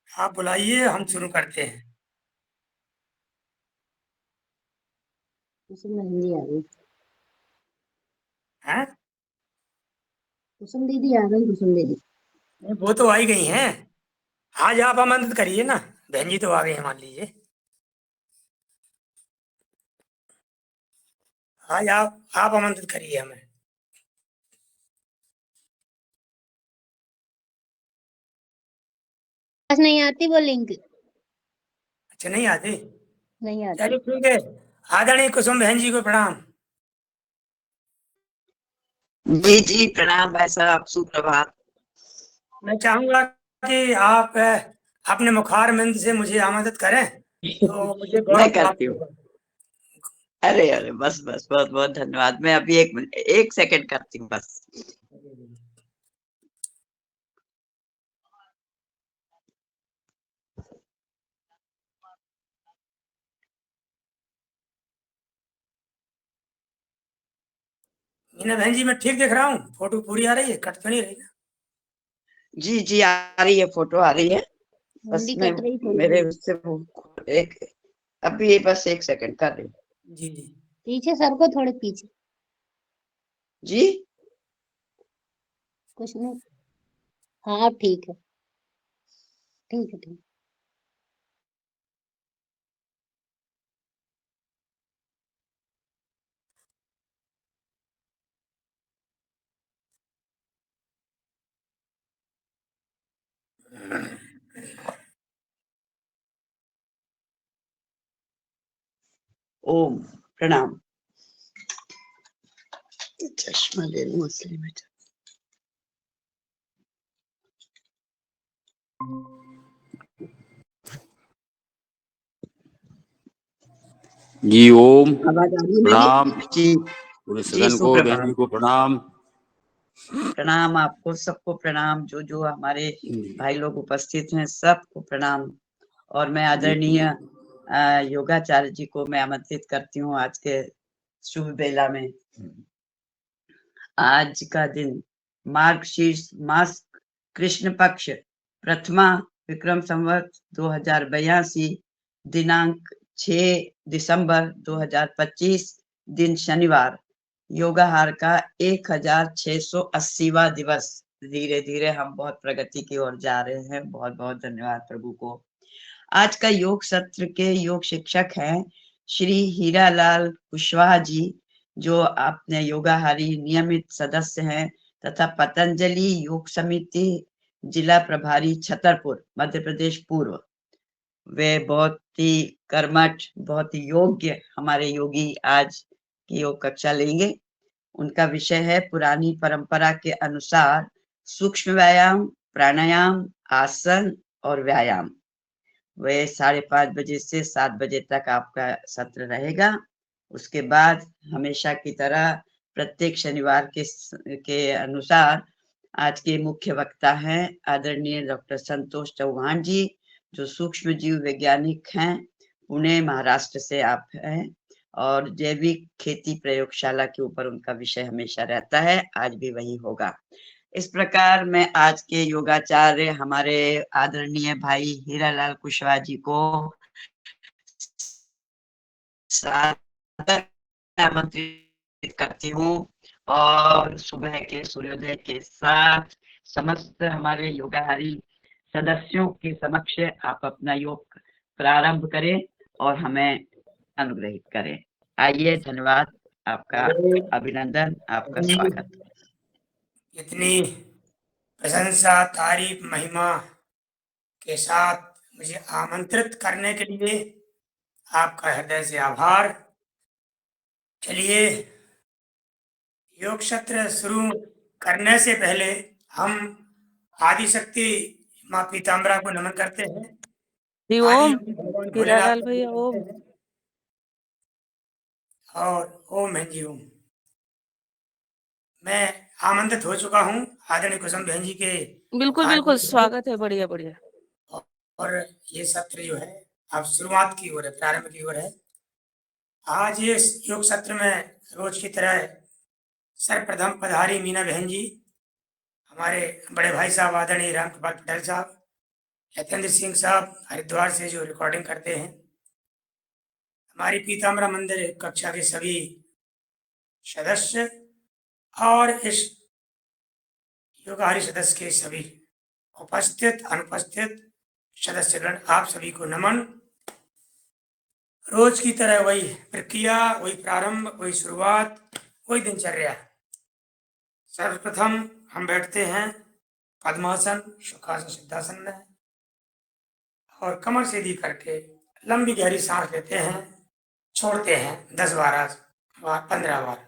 आप बुलाइए, हम शुरू करते हैं। कुसुम मेहंदी आ गई। हैं? कुसुम दीदी आ गई। कुसुम दीदी नहीं, वो तो आ ही गई हैं। आज आप आमंत्रित करिए ना। बहन जी तो आ गई हैं, मान लीजिए। आज आप आमंत्रित करिए हमें। आज नहीं आती वो लिंक। अच्छा, नहीं आते? नहीं आती। चलिए ठीक है। आदरणीय कुसुम बहन जी को प्रणाम। जी जी प्रणाम भाई साहब, सुप्रभात। मैं चाहूंगा कि आप अपने मुखारबिंद से मुझे आमंत्रित करें तो मुझे गौरव मैं प्राप्त करती हूँ। होगा। अरे अरे, बस बस, बहुत बहुत धन्यवाद। मैं अभी 1 मिनट 1 सेकंड करती हूँ बस। मीना बहन जी, मैं ठीक दिख रहा हूँ? फोटो पूरी आ रही है? कट तो नहीं रही ना? जी जी, आ रही है, फोटो आ रही है। बस मुंडी मैं कट रही थोड़ी मेरे सी। उससे एक अभी बस 1 सेकंड कर रही हूँ। जी जी। पीछे सर को थोड़े पीछे। जी कुछ नहीं। हाँ ठीक है। ठीक है ठीक। ओम प्रणाम। चश्मा ले लूं असली में। जी ओम आवाज आ रही है मेरी? प्रणाम। जी पूरे जी, सदन को, बहन जी सुप्रभात। को प्रणाम। प्रणाम आपको सबको, प्रणाम जो जो हमारे भाई लोग उपस्थित हैं सबको प्रणाम। और मैं जी आदरणीय योगाचार्य जी को मैं आमंत्रित करती हूँ आज के शुभ बेला में। आज का दिन मार्गशीर्ष मास कृष्ण पक्ष प्रथमा विक्रम संवत 2082 दिनांक 6 दिसंबर 2025 दिन शनिवार, योगाहार का 1680वां दिवस। धीरे धीरे हम बहुत प्रगति की ओर जा रहे हैं। बहुत बहुत धन्यवाद प्रभु को। आज का योग सत्र के योग शिक्षक हैं श्री हीरालाल कुशवाहा जी, जो अपने योगाहारी नियमित सदस्य हैं तथा पतंजलि योग समिति जिला प्रभारी छतरपुर मध्य प्रदेश पूर्व। वे बहुत ही कर्मठ, बहुत ही योग्य हमारे योगी आज की योग कक्षा लेंगे। उनका विषय है पुरानी परंपरा के अनुसार सूक्ष्म व्यायाम, प्राणायाम, आसन और व्यायाम। वह 5:30 बजे से 7 बजे तक आपका सत्र रहेगा। उसके बाद हमेशा की तरह प्रत्येक शनिवार के अनुसार आज के मुख्य वक्ता हैं आदरणीय डॉक्टर संतोष चौहान जी, जो सूक्ष्म जीव वैज्ञानिक हैं। पुणे महाराष्ट्र से आप हैं और जैविक खेती प्रयोगशाला के ऊपर उनका विषय हमेशा रहता है। आज भी वही होगा। इस प्रकार मैं आज के योगाचार्य हमारे आदरणीय भाई हीरालाल कुशवाहा जी को सादर आमंत्रित करती हूँ और सुबह के सूर्योदय के साथ समस्त हमारे योगाहारी सदस्यों के समक्ष आप अपना योग प्रारंभ करें और हमें अनुग्रहित करें। आइए, धन्यवाद। आपका अभिनंदन, आपका स्वागत। इतनी प्रशंसा, तारीफ, महिमा के साथ मुझे आमंत्रित करने के लिए आपका हृदय से आभार। चलिए, योग सत्र शुरू करने से पहले हम आदिशक्ति माँ पीताम्बरा को नमन करते हैं। जी आदि ओम। योगी भगवान भोलेनाथ हीरालाल को भैया नमन ओम। करते हैं। और ओम बहन जी ओम। मैं आमंत्रित हो चुका हूँ आदरणीय कुसुम बहन जी के बिल्कुल बिल्कुल, स्वागत है। बढ़िया बढ़िया। और ये सत्र जो है अब शुरुआत की ओर है, प्रारंभ की ओर है। आज ये योग सत्र में रोज की तरह सर्वप्रथम पधारी मीना बहन जी, हमारे बड़े भाई साहब आदरणीय राम कृपाल पटेल साहब, यतेंद्र सिंह साहब हरिद्वार से जो रिकॉर्डिंग करते हैं, हमारी पीताम्बरा मंदिर कक्षा के सभी सदस्य और इस योगाहारी सदस्य के सभी उपस्थित अनुपस्थित सदस्यगण, आप सभी को नमन। रोज की तरह वही प्रक्रिया, वही प्रारंभ, वही शुरुआत, वही दिनचर्या। सर्वप्रथम हम बैठते हैं पद्मासन, सुखासन, सिद्धासन में और कमर सीधी करके लंबी गहरी सांस लेते हैं, छोड़ते हैं 10-12 बार, 15 बार।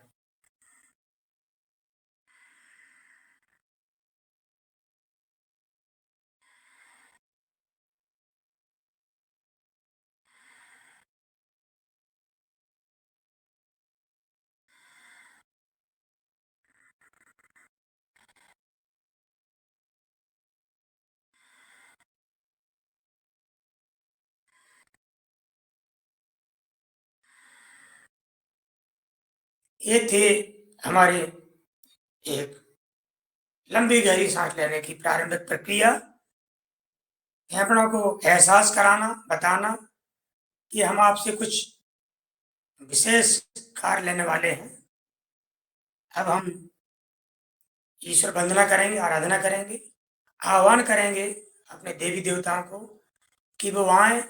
ये थे हमारे एक लंबी गहरी सांस लेने की प्रारंभिक प्रक्रिया। फेफड़ों को एहसास कराना, बताना कि हम आपसे कुछ विशेष कार्य लेने वाले हैं। अब हम ईश्वर वंदना करेंगे, आराधना करेंगे, आह्वान करेंगे अपने देवी देवताओं को कि वो आए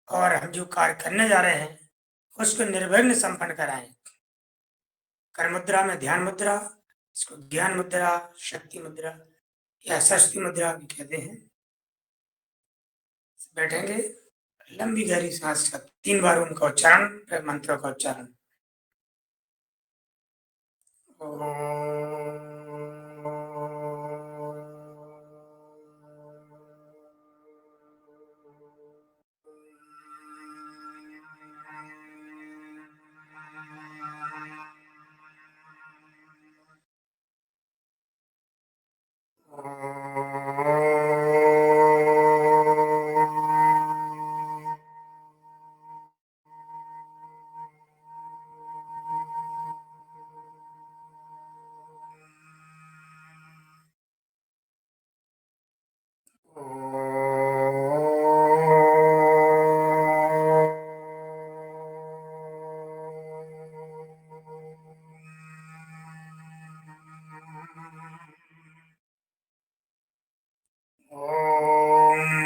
और हम जो कार्य करने जा रहे हैं उसको निर्विघ्न संपन्न कराएं। कर मुद्रा में ध्यान मुद्रा, इसको ज्ञान मुद्रा, शक्ति मुद्रा या सरस्वती मुद्रा भी कहते हैं। बैठेंगे, लंबी गहरी सांस का 3 बार उनका उच्चारण, फिर मंत्रों का उच्चारण।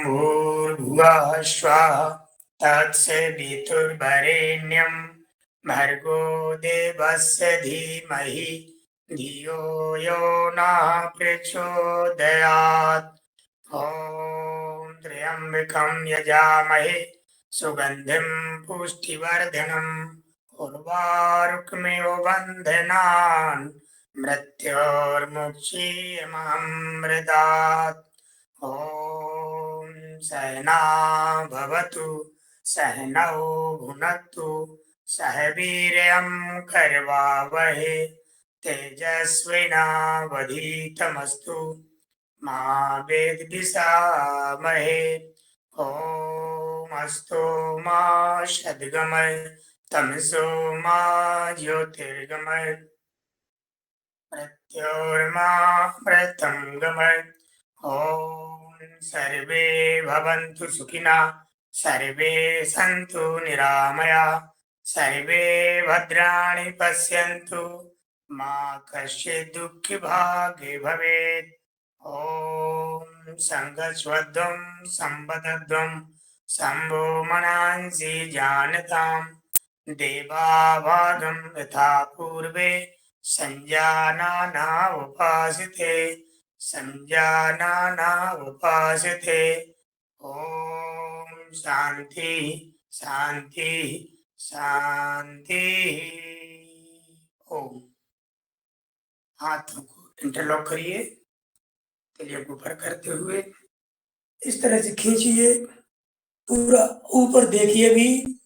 भूर्भुवः स्वः तत्सवितुर्वरेण्यं भर्गो देवस्य धीमहि धियो यो नः प्रचोदयात्। ॐ त्र्यम्बकं यजामहे सुगन्धिं पुष्टिवर्धनम् उर्वारुकमिव बन्धनान् मृत्योर्मुक्षीयमामृतात्। ॐ सहना भवतु, सहनौ भुनक्तु, सह वीर्यं करवावहे, तेजस्विनावधीतमस्तु मा विद्विषावहे। ॐ अस्तु मा सद्गमय तमसो मा ज्योतिर्गमय मृत्योर्मा मृतङ्गमय। ॐ सर्वे भवन्तु सुखिनः, सर्वे सन्तु निरामया, सर्वे भद्राणि पश्यन्तु, मा कश्चित् दुःखभाग् भवेत्। ॐ सङ्गस्वध्वं सम्पदध्वं शम्भो मनांसि जानताम्, देवाभागं यथा पूर्वे संजानाना उपासते, संजानाना उपासते। ॐ शांति शांति शांति। ओम। हाथों को इंटरलॉक करिए, तलियों को ऊपर करते हुए इस तरह से खींचिए, पूरा ऊपर देखिए भी,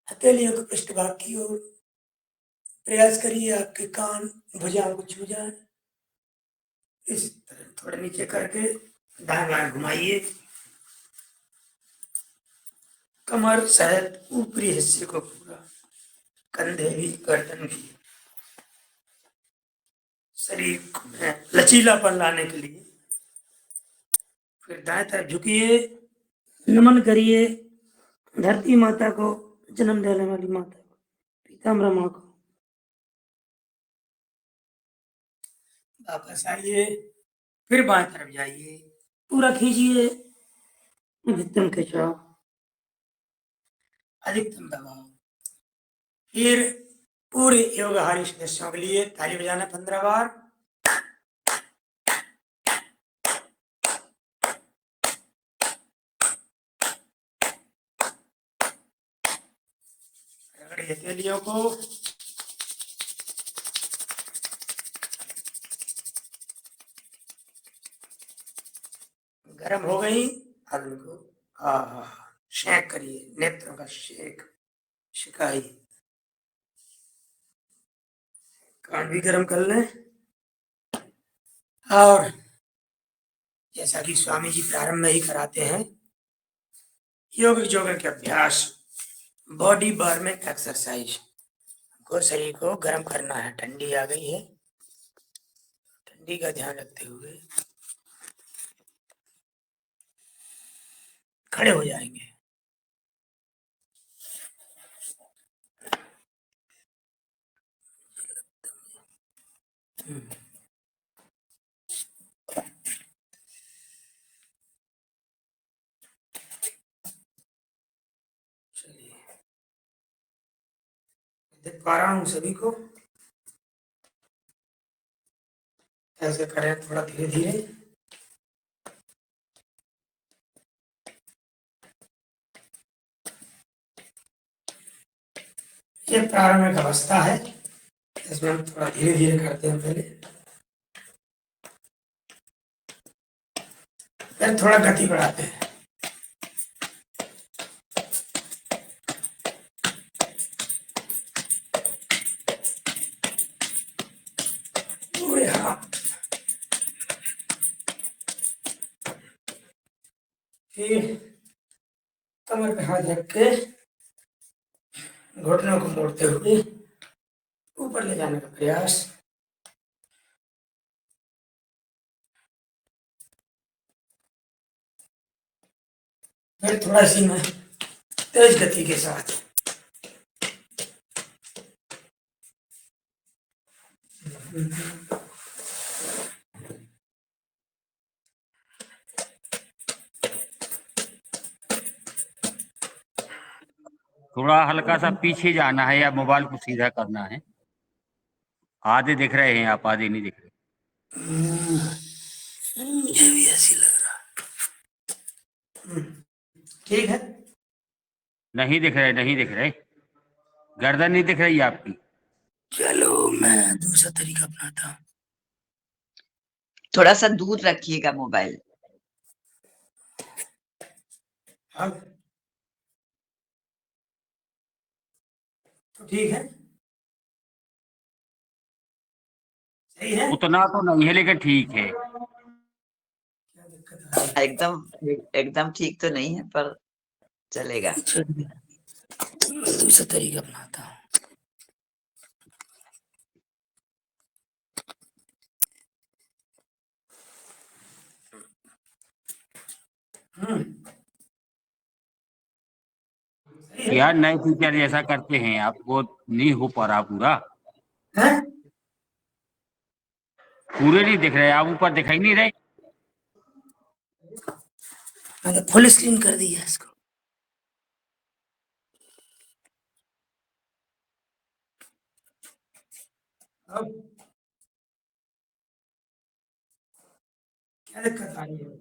हथेलियों के पृष्ठभाग की ओर प्रयास करिए आपके कान भुजाओं को छू जाए। इस तरह थोड़ा नीचे करके दाएं बाएं घुमाइए, कमर सहित ऊपरी हिस्से को पूरा, कंधे भी, गर्दन भी, शरीर में लचीलापन लाने के लिए फिर दाएं तरफ झुकिए, नमन करिए धरती माता को, जन्म देने वाली माता को, पीताम्बरा माँ को। वापस आइए, फिर बाएं तरफ जाइए, पूरा खींचिए, अधिकतम खिंचाओ, अधिकतम दबाओ। फिर पूरे योगहारी सदस्यों के लिए ताली बजाना 15 बार। रगड़िए तेलियों को। गर्म हो गई, अब इनको शेक करिए, नेत्रों का शेक, शिकाई। कान भी गर्म कर लें। और जैसा कि स्वामी जी प्रारंभ में ही कराते हैं, योग योगन के अभ्यास, बॉडी बर्निंग एक्सरसाइज को, शरीर को गर्म करना है। ठंडी आ गई है, ठंडी का ध्यान रखते हुए खड़े हो जाएंगे। चलिए, देख पा रहा हूँ सभी को। ऐसे करें थोड़ा धीरे धीरे। ये प्रारंभिक अवस्था है, इसमें हम थोड़ा धीरे धीरे करते हैं पहले, फिर थोड़ा गति बढ़ाते हैं। पूरे हाथ, फिर कमर पे हाथ रख के घुटनों को मोड़ते हुए ऊपर ले जाने का प्रयास। फिर थोड़ा सी में तेज गति के साथ। थोड़ा हल्का सा पीछे जाना है या मोबाइल को सीधा करना है। आधे दिख रहे हैं आप, आधे नहीं दिख रहे। मुझे भी ऐसी लग रहा। ठीक है, नहीं दिख रहे, नहीं दिख रहे। गर्दन नहीं दिख रही आपकी। चलो मैं दूसरा तरीका अपनाता हूँ। थोड़ा सा दूर रखिएगा मोबाइल। अब तो ठीक है, सही है। उतना तो नहीं है लेकिन ठीक है। क्या दिक्कत आ रही है? एकदम ठीक तो नहीं है पर चलेगा। चलिए, मैं दूसरा तरीका अपनाता हूँ। यार नए टीचर ऐसा करते हैं, आप वो नहीं हो पा रहा पूरा। हैं? पूरे नहीं दिख रहे, आप ऊपर दिखाई नहीं रहे। मैंने फुल स्क्रीन कर दी है इसको। अब क्या दिक्कत आ रही है?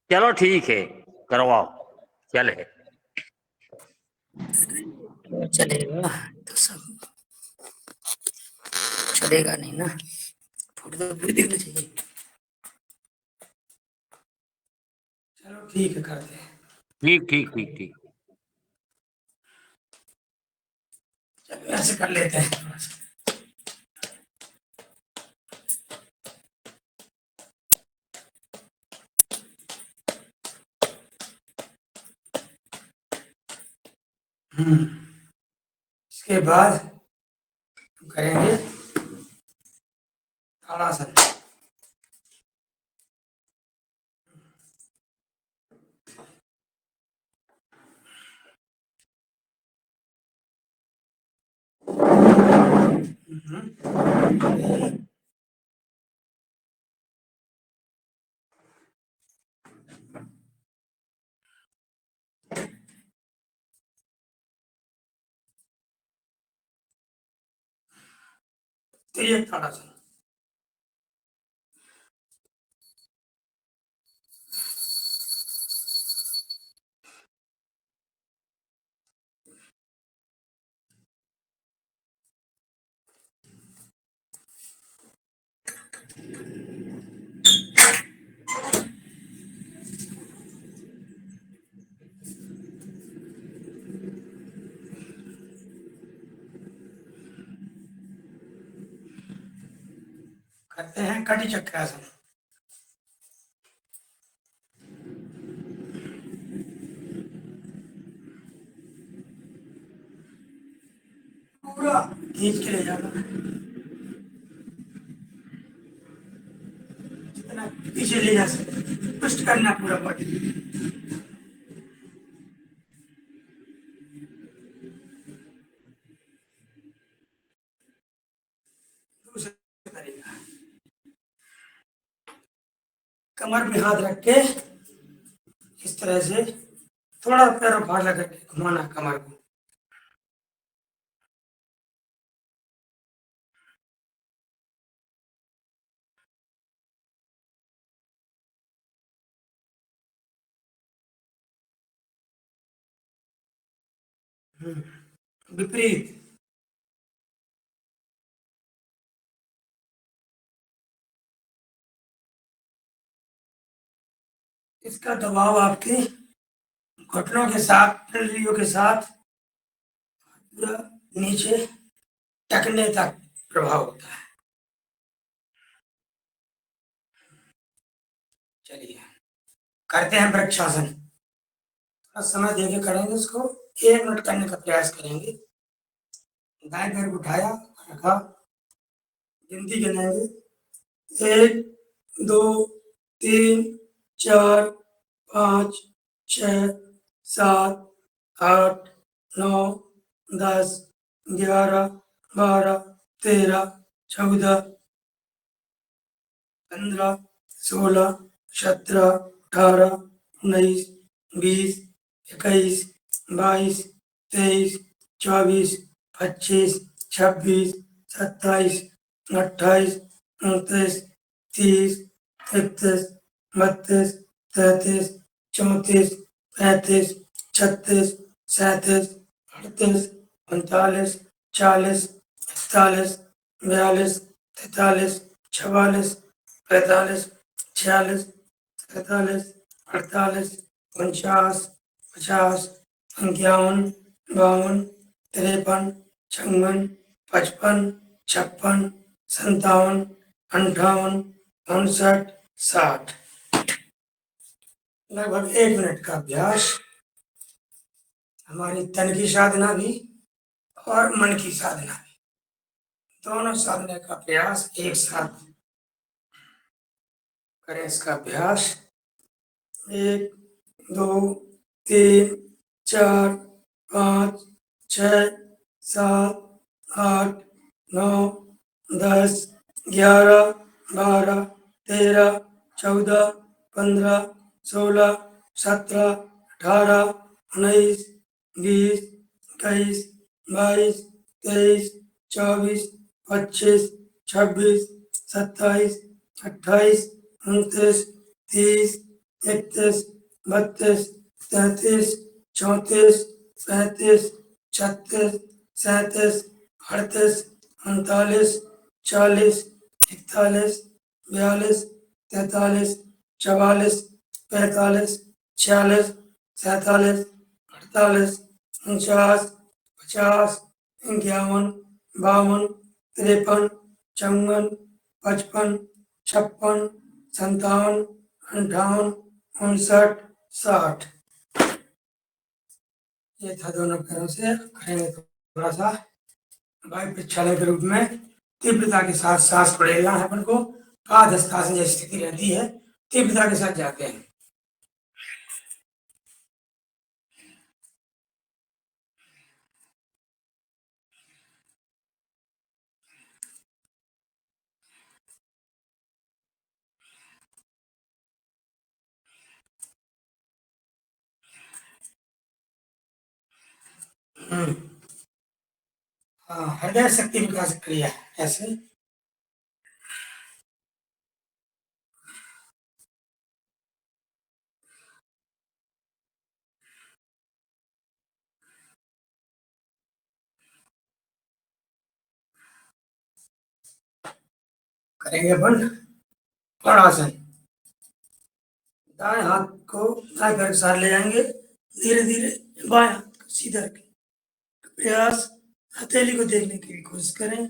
चलो ठीक है, करवाओ, चल है। चलेगा तो सब चलेगा नहीं ना, फोटो तो पूरी दिखनी चाहिए। चलो ठीक है, करते हैं। ठीक ठीक ठीक ठीक। चलो ऐसे कर लेते हैं थोड़ा सा। इसके बाद हम करेंगे ताड़ासन। तो ये थोड़ा सा करते हैं कटी चक्रासन। पूरा खींच के ले जाना, जितना पीछे ले जा सकते, पुष्ट करना पूरा बॉडी। दूसरा तरीका, कमर पे हाथ रख के इस तरह से थोड़ा पैरों भार लगा के घुमाना कमर को। विपरीत, इसका दबाव आपके घुटनों के साथ, पिंडलियों के साथ पूरा नीचे टखने तक प्रभाव होता है। चलिए करते हैं वृक्षासन। थोड़ा समय देके करेंगे इसको, 1 मिनट करने का प्रयास करेंगे। दाएं पैर को उठाया, रखा, गिनती गिनेंगे, 1 2 3 4 5 6 7 8 9 10 11 12 13 14 15 16 17 18 19 20 21 22 23 24 25 26 27 28 29 30 31 32 33 34 35 36 37 38 39 40 41 42 43 44 45 46 47 48 49 50 51 52 53 56 55 56 57 58 59 60। लगभग 1 मिनट का अभ्यास हमारी तन की साधना भी और मन की साधना भी, दोनों साधना का प्रयास एक साथ करें। इसका अभ्यास 1 2 3 4 5 6 7 8 9 10 11 12 13 14 15 16 17 18 19 20 21 22 23 24 25 26 27 28 29 30 31 32 33 34 35 36 37 38 39 40 41 42 43 44 45 46 47 48 49 50 51 52 53 54 55 56 57 58 59 60। ये था दोनों पैरों से करेंगे। थोड़ा सा वायु प्रक्षालन के रूप में तीव्रता के साथ सांस पड़ेगा है अपन को, पादहस्तासन जैसी स्थिति रहती है, तीव्रता के साथ जाते हैं। हाँ, हृदय शक्ति विकास क्रिया ऐसे। करेंगे बंद। ताड़ासन। दाएं हाथ को दाएं पैर के साथ ले जाएंगे, धीरे धीरे बाएं हाथ को सीधा रखें। प्रयास, हथेली को देखने की कोशिश करें।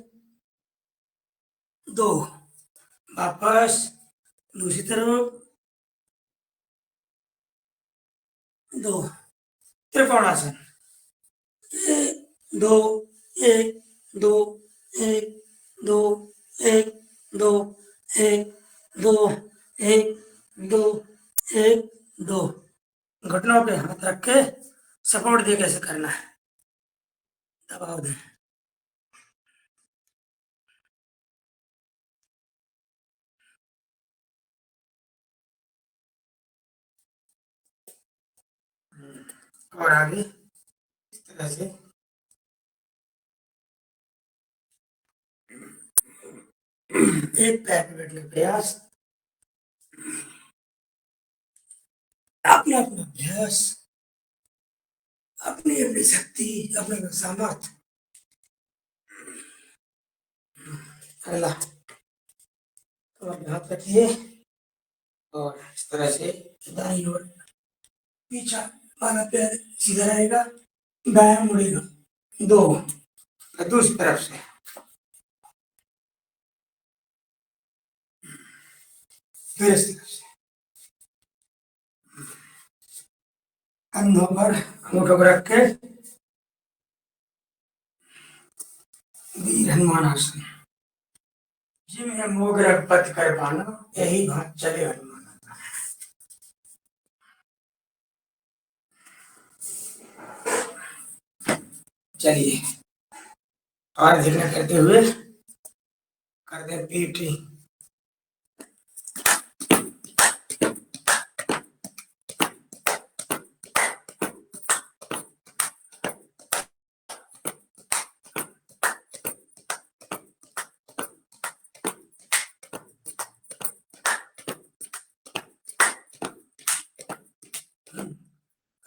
2, वापस दूसरी तरफ। 2, त्रिकोणासन। 1 2 1 2 1 2 1 2 1 2 1 2 1 2। घुटनों पे हाथ रख के सपोर्ट दे कैसे करना है, दबाव दें। और आगे इस तरह से। एक पैर पे बैठने का प्रयास। अपना अपना अभ्यास, अपनी अपनी शक्ति, अपना अपना सामर्थ्य। अगला तो अपने हाथ रखिए और इस तरह से दाईं ओर पीछा वाला पैर सीधा रहेगा, दायां मुड़ेगा। 2, दूसरी तरफ से। फिर इस तरफ से कंधों पर अंगूठों को रख के वीर हनुमान आसन। जिन्हें मोगरा पथ कर पाना, यही भाग चले हनुमान। चलिए और धीरे करते हुए कर दें पीठी।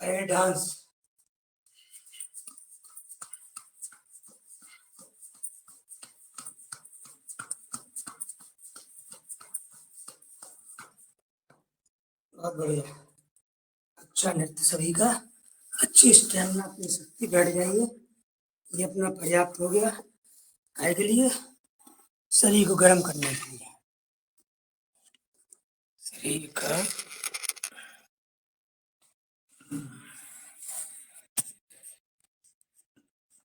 करें डांस। बहुत बढ़िया, अच्छा नृत्य सभी का। अच्छी स्टैमिना, अपनी शक्ति बैठ जाइए। ये अपना पर्याप्त हो गया काय के लिए, शरीर को गर्म करने के लिए। शरीर का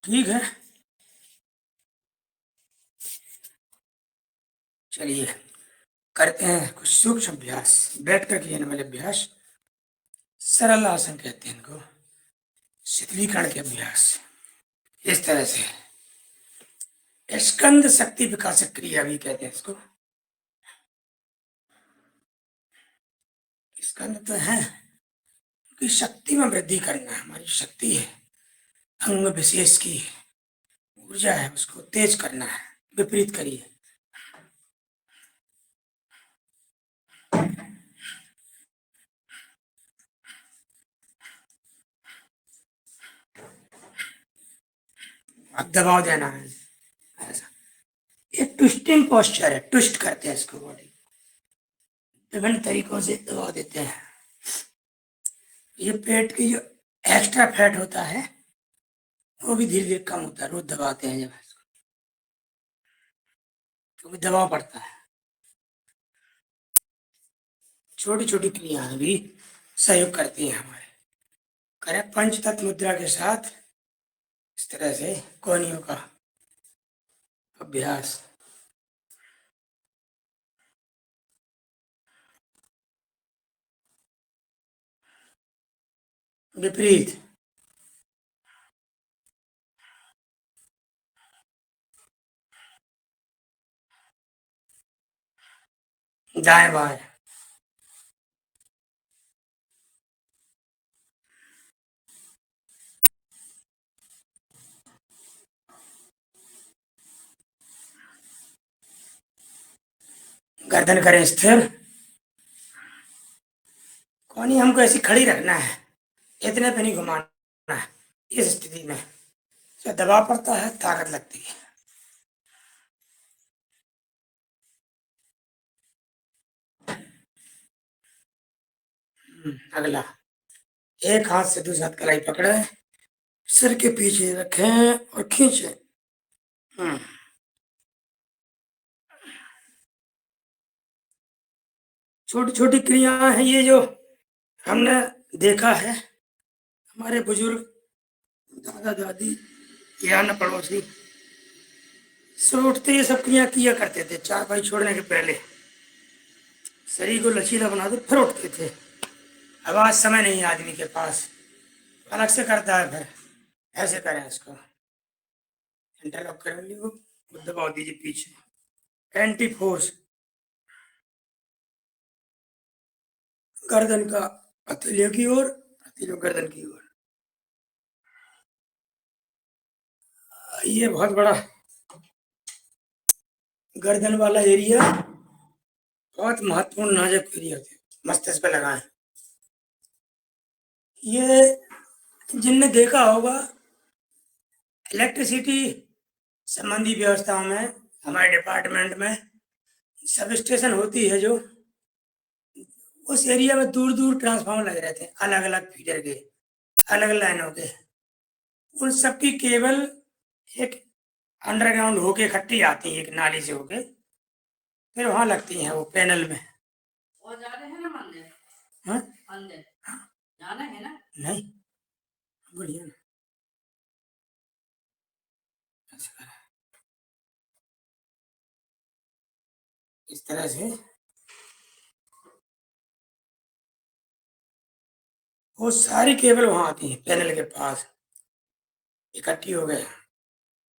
ठीक है। चलिए करते हैं कुछ सूक्ष्म अभ्यास, बैठ कर किए वाले अभ्यास। सरल आसन कहते हैं इनको, शीतलीकरण के अभ्यास। इस तरह से स्कंद शक्ति विकासक क्रिया भी कहते हैं इसको। स्कंद तो है कि शक्ति में वृद्धि करना, हमारी शक्ति है, अंग विशेष की ऊर्जा है, उसको तेज करना है। विपरीत करिए। अब दबाव देना है ऐसा। ये ट्विस्टिंग पोस्चर है, ट्विस्ट करते हैं इसको बॉडी, विभिन्न तरीकों से दबाव देते हैं। ये पेट की जो एक्स्ट्रा फैट होता है वो भी धीरे धीरे कम होता है, रोज दबाते हैं जब इसको, क्योंकि दबाव पड़ता है। छोटी छोटी क्रियाएं भी सहयोग करती हैं हमारे। करें पंचतत्व मुद्रा के साथ इस तरह से कोहनियों का अभ्यास। विपरीत। दाएं बाएं। गर्दन करें स्थिर। कोहनी हमको ऐसी खड़ी रखना है, इतने पे नहीं घुमाना है। इस स्थिति में जब दबाव पड़ता है ताकत लगती है। अगला, एक हाथ से दूसरा हाथ कलाई पकड़े, सिर के पीछे रखें और खींचे। छोटी छोटी क्रियाएं हैं ये, जो हमने देखा है हमारे बुजुर्ग, दादा दादी या न पड़ोसी सुबह उठते ये सब क्रिया किया करते थे। चारपाई छोड़ने के पहले शरीर को लचीला बना दो फिर उठते थे। अब आज समय नहीं है आदमी के पास, अलग से करता है। फिर ऐसे करें, इसको इंटरलॉक कर लीजिए, दबाव दीजिए पीछे, एंटी फोर्स। गर्दन का हथेलियों की ओर, हथेलियों गर्दन की ओर। ये बहुत बड़ा गर्दन वाला एरिया बहुत महत्वपूर्ण नाजुक एरिया होते, मस्तिष्क पे लगाएं। ये जिनने देखा होगा इलेक्ट्रिसिटी संबंधी व्यवस्थाओं में, हमारे डिपार्टमेंट में सब स्टेशन होती है जो, उस एरिया में दूर दूर ट्रांसफार्मर लगे रहते हैं, अलग अलग फीडर के, अलग अलग लाइनों के। उन सबकी केबल एक अंडरग्राउंड होके इकट्ठी आती है, एक नाली से होके, फिर वहां लगती हैं वो पैनल में। और जा रहे हैं ना मंदिर? हाँ? मंदिर जाना है ना? नहीं, बढ़िया ना। ऐसा करें। इस तरह से वो सारी केबल वहां आती है पैनल के पास, इकट्ठी हो गए।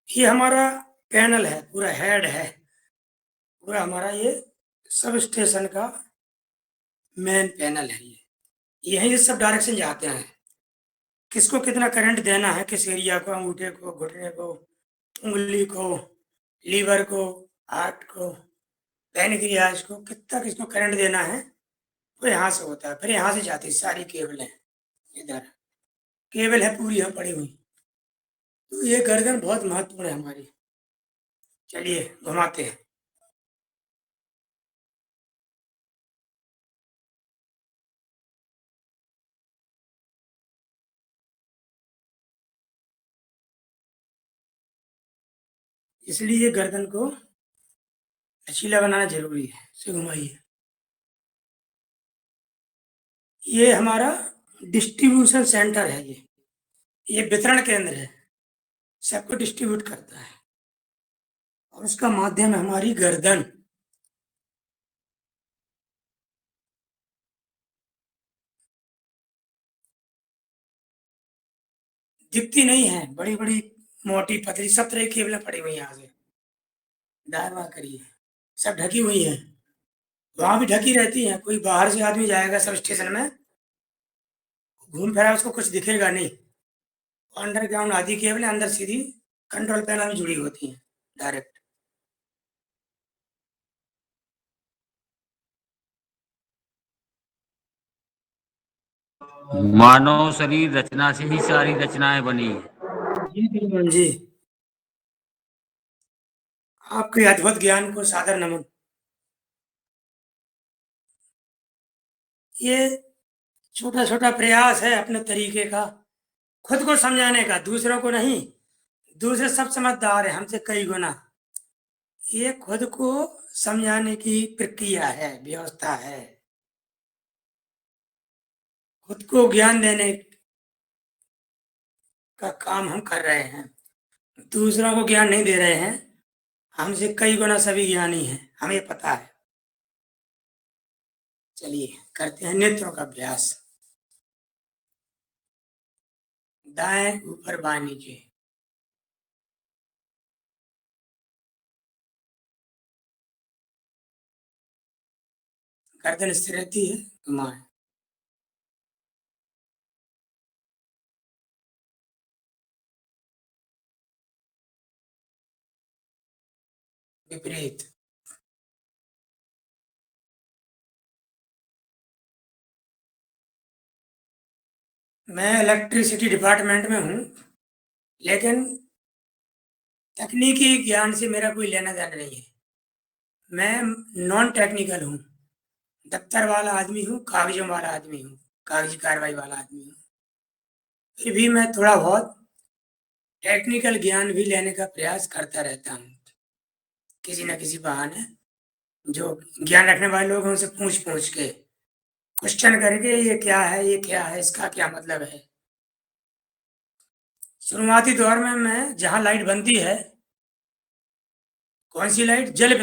ये हमारा पैनल है, पूरा हेड है, पूरा हमारा ये सब स्टेशन का मेन पैनल है। ये यही ये सब डायरेक्शन जाते हैं, किसको कितना करंट देना है, किस एरिया को, अंगूठे को, घुटने को, उंगली को, लीवर को, हार्ट को, पैनक्रियाज को, कितना किसको करंट देना है, वो यहाँ से होता है। फिर यहाँ से जाती है सारी केबलें, इधर केबल है पूरी यहाँ पड़ी हुई। तो ये गर्दन बहुत महत्वपूर्ण है हमारी। चलिए घुमाते हैं। इसलिए गर्दन को लचीला बनाना जरूरी है। इसे घुमाइए। ये हमारा डिस्ट्रीब्यूशन सेंटर है, ये वितरण केंद्र है, सबको डिस्ट्रीब्यूट करता है, और उसका माध्यम है हमारी गर्दन। दिखती नहीं है, बड़ी बड़ी मोटी पतली सब तरह की केबलें पड़ी हुई हैं। यहाँ से दाएं बाएं करिए, सब ढकी हुई हैं, वहां भी ढकी रहती हैं। कोई बाहर से आदमी जाएगा सब स्टेशन में, घूम फिरा उसको कुछ दिखेगा नहीं। अंडरग्राउंड आधी केबल अंदर सीधी कंट्रोल पैनल में जुड़ी होती है डायरेक्ट। मानव शरीर रचना से ही सारी रचनाएं बनी है। जी, आपके अद्भुत ज्ञान को सादर नमन। ये छोटा छोटा प्रयास है अपने तरीके का, खुद को समझाने का, दूसरों को नहीं। दूसरे सब समझदार है हमसे कई गुना। ये खुद को समझाने की प्रक्रिया है, व्यवस्था है। खुद को ज्ञान देने का काम हम कर रहे हैं, दूसरों को ज्ञान नहीं दे रहे हैं। हमसे कई गुना सभी ज्ञानी हैं, हमें पता है। चलिए करते हैं नेत्रों का अभ्यास। दाएं ऊपर बाएं नीचे, गर्दन स्थिर रहती है, घुमाएं। विपरीत, मैं इलेक्ट्रिसिटी डिपार्टमेंट में हूँ, लेकिन तकनीकी ज्ञान से मेरा कोई लेना देना नहीं है। मैं नॉन टेक्निकल हूँ, दफ्तर वाला आदमी हूँ, कागजों वाला आदमी हूँ, कागजी कार्रवाई वाला आदमी हूँ। फिर भी मैं थोड़ा बहुत टेक्निकल ज्ञान भी लेने का प्रयास करता रहता हूँ, किसी न किसी बहाने। जो ज्ञान रखने वाले लोग हैं उनसे पूछ पूछ के, क्वेश्चन करके, ये क्या है, ये क्या है, इसका क्या मतलब है। शुरुआती दौर में मैं जहाँ लाइट बनती है, कौन सी लाइट, जल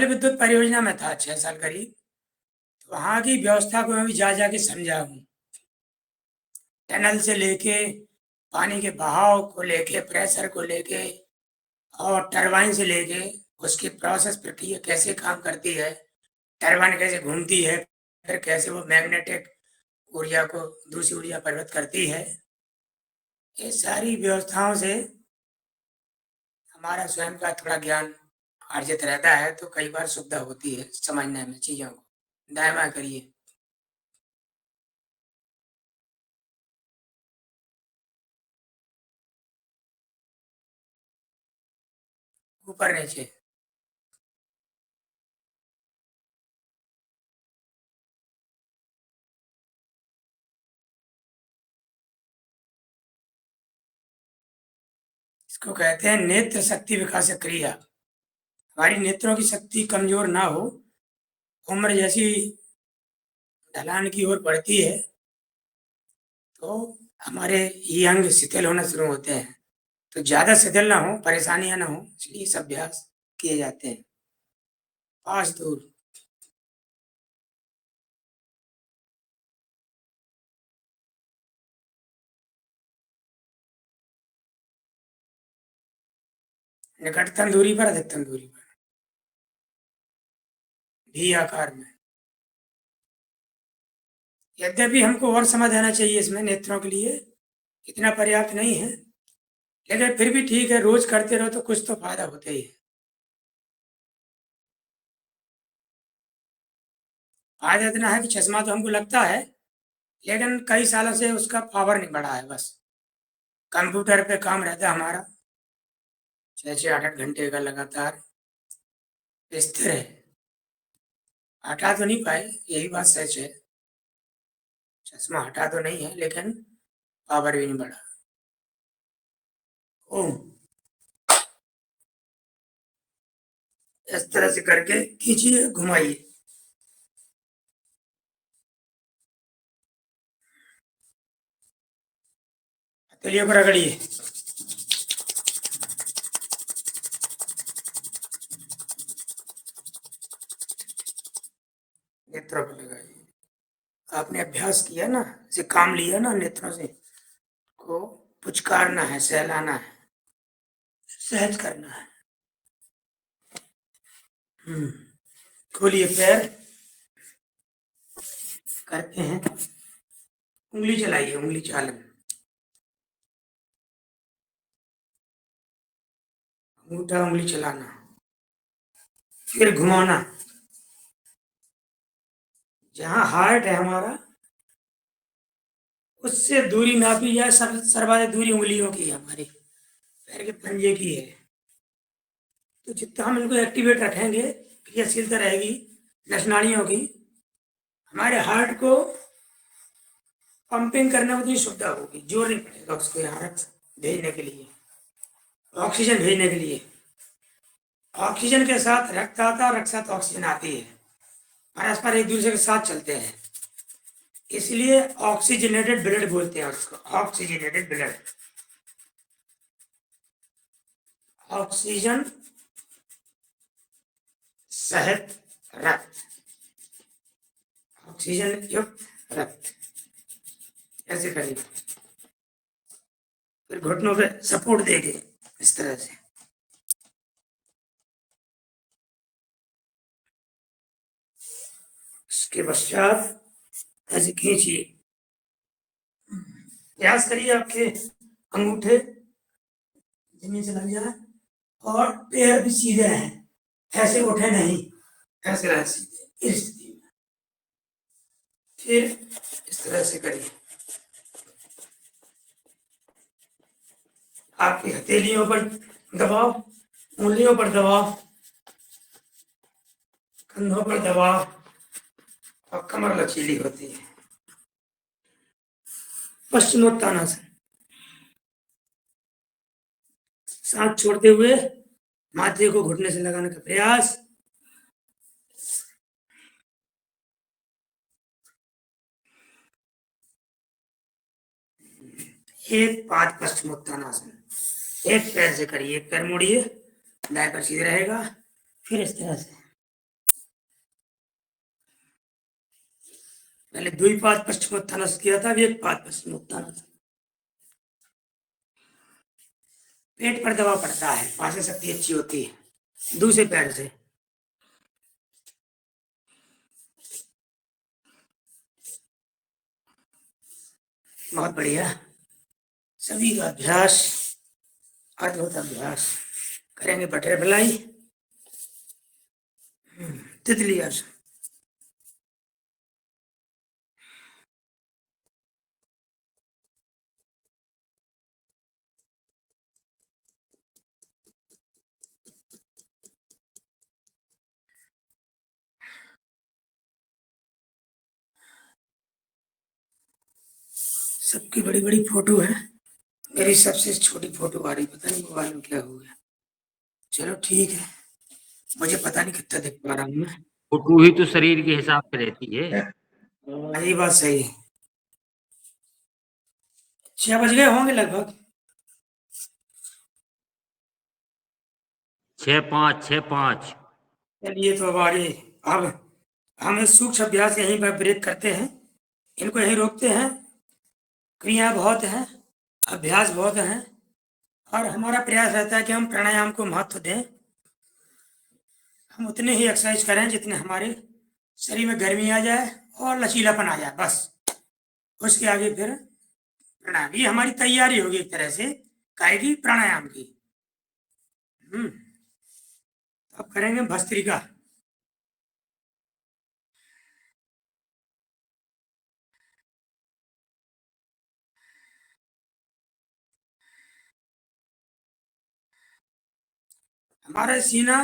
विद्युत परियोजना में था 6 साल करीब। तो वहाँ की व्यवस्था को मैं भी जा जाके समझा हूँ। टनल से लेके, पानी के बहाव को लेके, प्रेशर को लेके, और टरबाइन से लेके उसकी प्रोसेस प्रक्रिया कैसे काम करती है, टरबाइन कैसे घूमती है, फिर कैसे वो मैग्नेटिक ऊर्जा को दूसरी ऊर्जा परिवर्तित करती है। ये सारी व्यवस्थाओं से हमारा स्वयं का थोड़ा ज्ञान अर्जित रहता है, तो कई बार सुविधा होती है समझने में चीज़ों को। दाएं बाएं करिए। ऊपर नीचे। इसको कहते हैं नेत्र शक्ति विकास क्रिया। हमारी नेत्रों की शक्ति कमजोर ना हो, उम्र जैसी ढलान की ओर बढ़ती है तो हमारे ये अंग शिथिल होना शुरू होते हैं। तो ज्यादा शिथिल ना हो, परेशानियां ना हो, इसलिए सब अभ्यास किए जाते हैं। पास दूर। निकटतम दूरी पर, अधिकतम दूरी पर, भी आकार में। यद्यपि हमको और समय देना चाहिए इसमें, नेत्रों के लिए इतना पर्याप्त नहीं है, लेकिन फिर भी ठीक है, रोज करते रहो तो कुछ तो फायदा होता ही है। फायदा इतना है कि चश्मा तो हमको लगता है, लेकिन कई सालों से उसका पावर नहीं बढ़ा है। बस कंप्यूटर पे काम रहता है हमारा 6-8 घंटे का लगातार, स्थिर है, हटा तो नहीं पाए, यही बात सच है। चश्मा हटा तो नहीं है, लेकिन पावर भी नहीं बढ़ा। ओम। इस तरह से करके खींचिए, घुमाइए। हथेलियों को रगड़िए। नेत्रों पर लगाइए। आपने अभ्यास किया ना, से काम लिया ना, नेत्रों से को पुचकारना है, सहलाना है, सहज करना है। खोलिए पैर। करते हैं, उंगली चलाइए, उंगली चालन, अंगूठा उंगली चलाना, फिर घुमाना। जहां हार्ट है हमारा, उससे दूरी नापी जाए, सर्वाधिक दूरी उंगलियों की है, हमारी पैर के पंजे की है। तो जितना हम इनको एक्टिवेट रखेंगे, क्रियाशीलता रहेगी नसनाड़ियों की, हमारे हार्ट को पंपिंग करने में उतनी सुविधा होगी, जोर नहीं पड़ेगा उसको यहाँ भेजने के लिए, ऑक्सीजन भेजने के लिए। ऑक्सीजन के साथ रक्त आता है, रक्त के साथ ऑक्सीजन आती है, परस्पर एक दूसरे के साथ चलते हैं, इसलिए ऑक्सीजनेटेड ब्लड बोलते हैं उसको, ऑक्सीजनेटेड ब्लड। ऑक्सीजन सहित रक्त, ऑक्सीजन युक्त रक्त। ऐसे करिए, फिर घुटनों पे सपोर्ट देंगे इस तरह से। इसके पश्चात ऐसे खींचिए, प्रयास करिए आपके अंगूठे जमीन से लग जाए और पैर भी सीधे हैं, ऐसे उठे नहीं, ऐसे रहे सीधे, इस स्थिति में। फिर इस तरह से करिए। आपकी हथेलियों पर दबाव, उंगलियों पर दबाव, कंधों पर दबाव और कमर लचीली होती है। पश्चिमोत्तानासन। सांस छोड़ते हुए माथे को घुटने से लगाने का प्रयास। एक पाद पश्चिमोत्तानासन। एक पैर से करिए, एक पैर मोड़िए, दाएं पैर सीधे रहेगा, फिर इस तरह से। पहले द्विपाद पश्चिमोत्तानासन किया था, अब एक पाद पश्चिमोत्तानासन। पेट पर दबाव पड़ता है, पाचन शक्ति अच्छी होती है। दूसरे पैर से बहुत बढ़िया। सभी का अभ्यास, अद्भुत अभ्यास करेंगे। बटरफ्लाई, तितली आसन। सबकी बड़ी बड़ी फोटो है, मेरी सबसे छोटी फोटो आ रही, पता नहीं मोबाइल में क्या हो गया। चलो ठीक है, मुझे पता नहीं कितना देख पा रहा हूँ मैं। फोटो ही तो शरीर के हिसाब से रहती है। यही बात सही है। 6 बज गए होंगे लगभग। 6-5 6-5। चलिए तो अब हम इस सूक्ष्म अभ्यास यहीं पर ब्रेक करते हैं, इनको यहीं रोकते हैं। क्रिया बहुत हैं, अभ्यास बहुत हैं, और हमारा प्रयास रहता है कि हम प्राणायाम को महत्व दें। हम उतने ही एक्सरसाइज करें जितने हमारे शरीर में गर्मी आ जाए और लचीलापन आ जाए, बस। उसके आगे फिर प्राणायाम, ये हमारी तैयारी होगी एक तरह से काय की, प्राणायाम की। अब करेंगे भस्त्रिका। हमारा सीना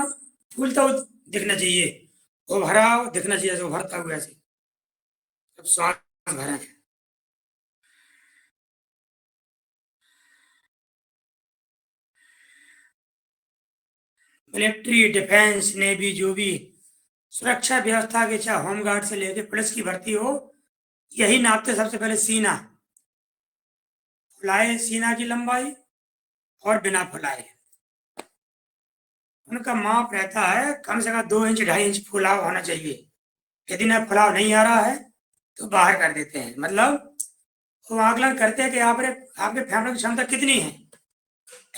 फूलता हुआ दिखना चाहिए, उभरा दिखना चाहिए, ऐसे उभरता हुआ ऐसे। अब श्वास भरें। मिलिट्री, डिफेंस, नेवी, जो भी सुरक्षा व्यवस्था के, चाहे होमगार्ड से लेके पुलिस की भर्ती हो, यही नापते सबसे पहले सीना। फुलाए सीना की लंबाई और बिना फुलाए। उनका माप रहता है कम से कम 2 इंच 2.5 इंच फुलाव होना चाहिए। यदि ना फुलाव नहीं आ रहा है तो बाहर कर देते हैं, मतलब वो आकलन करते हैं कि आपके फेफड़ों की क्षमता कितनी है।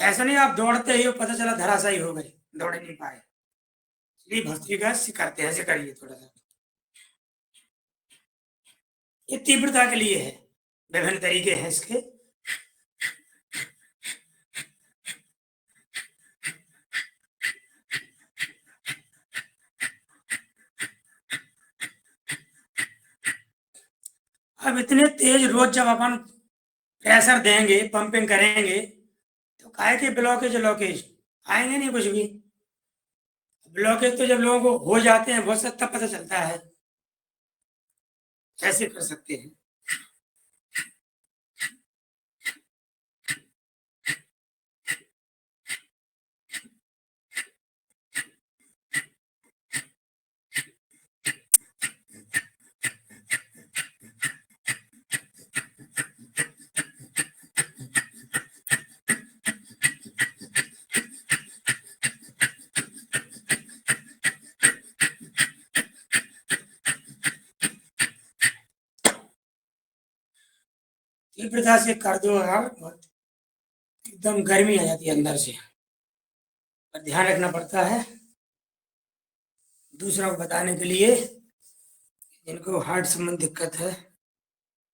ऐसा नहीं आप दौड़ते ही हो पता चला धराशायी हो गए, दौड़ नहीं पाए। इसलिए भस्त्रिका करते हैं, ऐसे करिए थोड़ा सा। ये तीव्रता के लिए है, विभिन्न तरीके हैं इसके। अब इतने तेज रोज जब अपन प्रेशर देंगे, पंपिंग करेंगे, तो काहे के ब्लॉकेज लॉकेज आएंगे नहीं कुछ भी। ब्लॉकेज तो जब लोगों को हो जाते हैं बहुत तब पता चलता है। ऐसे कर सकते हैं। तीव्रता से कर दो यार, बहुत एकदम गर्मी आ जाती है अंदर से, पर ध्यान रखना पड़ता है दूसरों को बताने के लिए। जिनको हार्ट संबंधी दिक्कत है,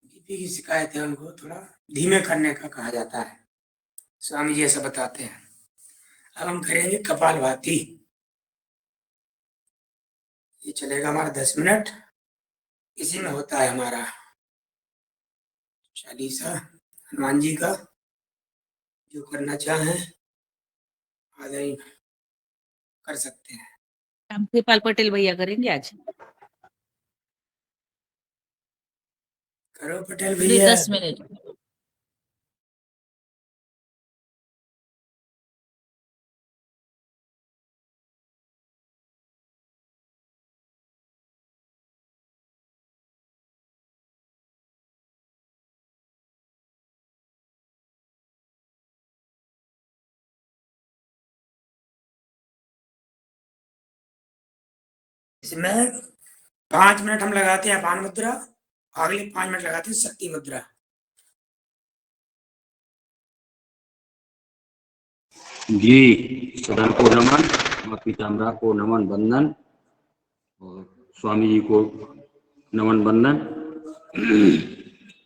बीपी की शिकायत है, उनको थोड़ा धीमे करने का कहा जाता है। स्वामी जी ऐसा बताते हैं। अब हम करेंगे कपालभाति। ये चलेगा हमारा 10 मिनट। इसी में होता है हमारा चालीसा हनुमान जी का, जो करना चाहें आदरणीय कर सकते हैं। रामकृपाल पटेल भैया करेंगे आज। करो पटेल प्लीज भैया। 10 मिनट। इसमें 5 मिनट हम लगाते हैं अपान मुद्रा, अगले 5 मिनट लगाते हैं शक्ति मुद्रा। जी सदन को नमन, माँ पीताम्बरा को नमन वंदन और स्वामी जी को नमन वंदन।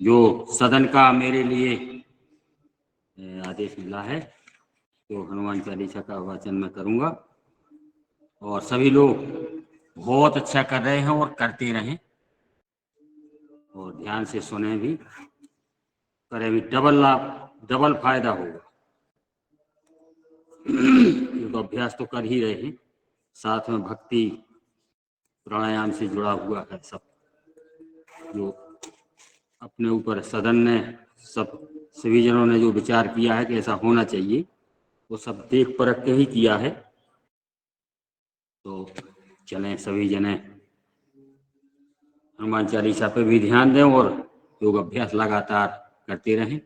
जो सदन का मेरे लिए आदेश मिला है तो हनुमान चालीसा का वाचन मैं करूंगा और सभी लोग बहुत अच्छा कर रहे हैं और करते रहें और ध्यान से सुने भी, करें भी, डबल लाभ डबल फायदा होगा। तो अभ्यास तो कर ही रहे हैं, साथ में भक्ति प्राणायाम से जुड़ा हुआ है सब। जो अपने ऊपर सदन ने सभी जनों ने जो विचार किया है कि ऐसा होना चाहिए, वो सब देख परख के ही किया है। तो चलें सभी जने हनुमान चालीसा पे भी ध्यान दें और योग अभ्यास लगातार करते रहें।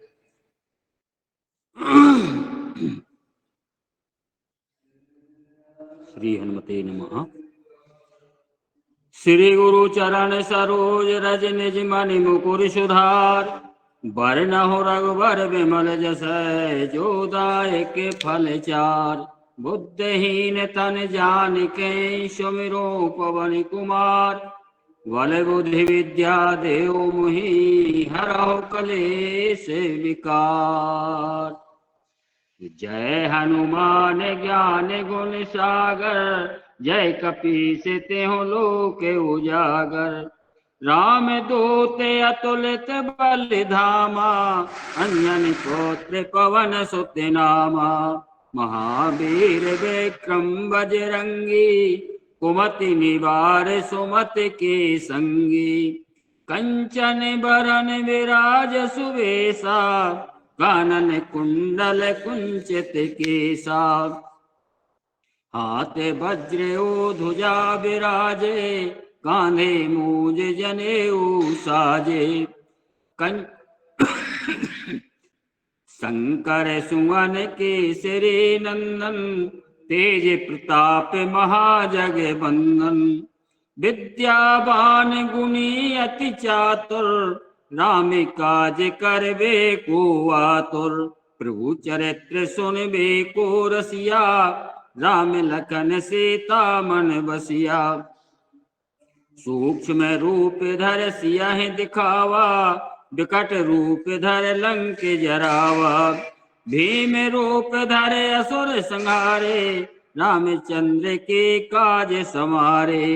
श्री हनुमते नमः। श्री गुरु चरण सरोज रज निज मनि मुकुर सुधार, बरनहुँ रघुबर विमल जसै जो दायक फल चार। बुद्धिहीन तन जानिके सुमिरो पवन कुमार, बल बुद्धि विद्या देव मुहि हरहु कलेश विकार। जय हनुमान ज्ञान गुण सागर, जय कपीस तिहुँ लोक उजागर। राम दूत अतुलित बल धामा, अंजनी पुत्र पवन सुत नामा। महावीर विक्रम बजरंगी, कुमति निवार सुमति के संगी। कंचन बरन विराज सुवेशा, कानन कुंडल कुंचित केसा। हाथ वज्र ओ ध्वजा विराजे, कांधे मूज जनेऊ साजे। शंकर सुवन केसरी नंदन, तेज प्रताप महाजगवंदन। विद्यावान गुणी अति चातुर, राम काज करबे को आतुर। प्रभु चरित्र सुनबे को रसिया, राम लखन सीता मन बसिया। सूक्ष्म रूप धर सियहि दिखावा, विकट रूप धर लंक जरावा। भीम रूप धर असुर संहारे, रामचंद्र के काज समारे।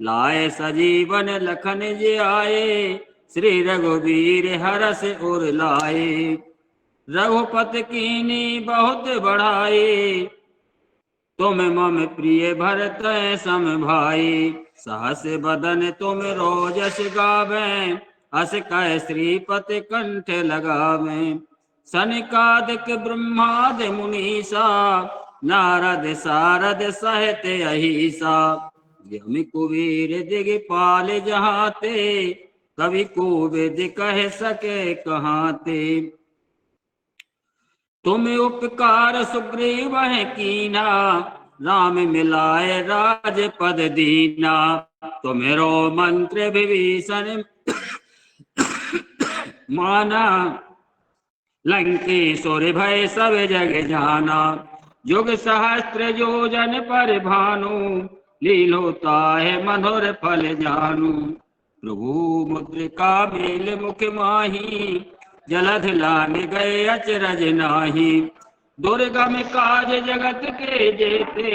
लाए सजीवन लखन जी आए, श्री रघुवीर हरष उर लाए। रघुपति कीन्ही बहुत बढ़ाई, तुम मम प्रिय भरत सम भाई। सहस बदन तुम रोजस गावें, अस कह श्रीपति कंठ लगावें। सनकादिक ब्रह्मादि मुनीसा, नारद सारद सहित अहिसा। यमि कुबेर दिगपाल जहाते, कवि कोविद कह सके कहाते। तुम उपकार सुग्रीव कीना, राम मिलाए राजपद दीना। तुमेरो मंत्र विभीषण माना, लंकेश्वर भय सब जग जाना। युग सहस्त्र योजन पर भानु, लीलोताहि मधुर फल जानू। प्रभु मुद्रिका मेल मुख माही, जलध लांग गए अचरज नाही। दुर्गम काज जगत के जेते,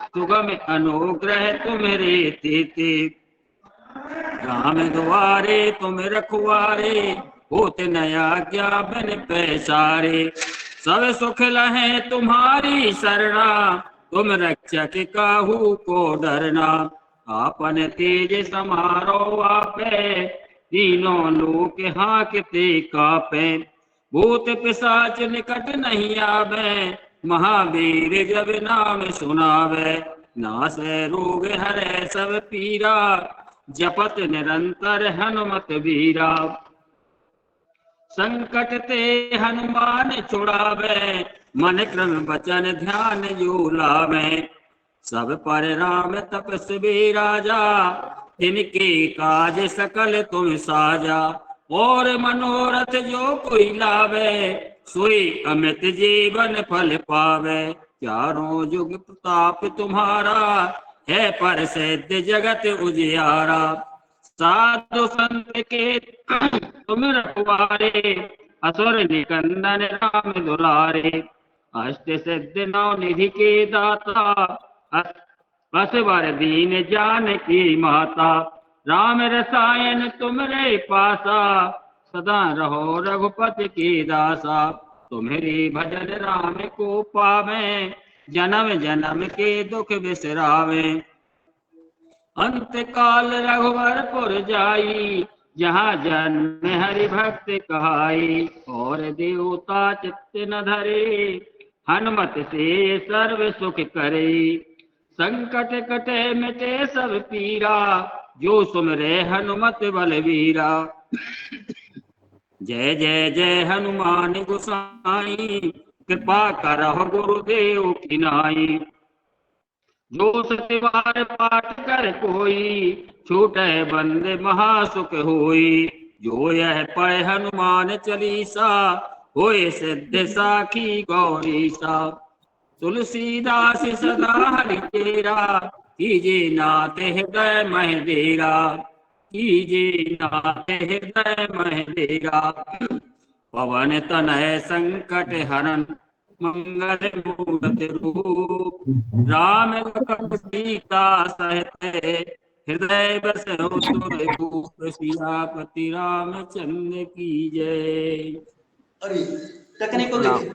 सुगम अनुग्रह तुम्हारे तेते। राम दुआरे तुम रखवारे, होत न आज्ञा बिन पैसारे। सब सुख लहे तुम्हारी शरणा, तुम रक्षक काहू को डरना। आपन तेज समारो आपे, तीनों लोक हांकते कापे। भूत पिशाच निकट नहीं आवे, महावीर जब नाम सुनावे। नासै रोग हरै सब पीरा, जपत निरंतर हनुमत वीरा। संकट ते हनुमान छुड़ावे, मन क्रम वचन ध्यान जो लावे। सब पर राम तपस्वी राजा, तिनके काज सकल तुम साजा। और मनोरथ जो कोई लावे, सोई अमित जीवन फल पावे। चारों जुग प्रताप तुम्हारा, है प्रसिद्ध जगत उजियारा। साधु संत के तुम रखवारे, असुर निकंदन राम दुलारे। अष्ट सिद्धि नौ निधि के दाता, असवर दीन जानकी माता। राम रसायन तुमरे पासा, सदा रहो रघुपति के दासा। तुम्हारी भजन राम को पावे, जन्म जन्म के दुख बिसरावे। अंत काल रघुवरपुर जाई, जहाँ जन्म हरि भक्त कहाई। और देवता चित्त न धरे, हनुमत से सर्व सुख करे। संकट कटे मिटे सब पीरा, जो सुमरे हनुमत बलवीरा। जय जय जय हनुमान गोसाई, कृपा करहु गुरुदेव की नाई। जो सतिवार पाठ कर कोई, छूटे बंदे महासुख होई। जो यह पढ़े हनुमान चालीसा, होए सिद्ध साखी गौरीसा। तुलसीदास सदा हरि तेरा, कीजे नाथ हृदय मह डेरा। कीजे नाथ हृदय मह डेरा। पवन तनय संकट हरन, मंगल मूर्ति रूप। राम लखन सीता सहित, हृदय बसहु तुर भूप। सियापति रामचंद्र की जय। अरे टकने को देखे।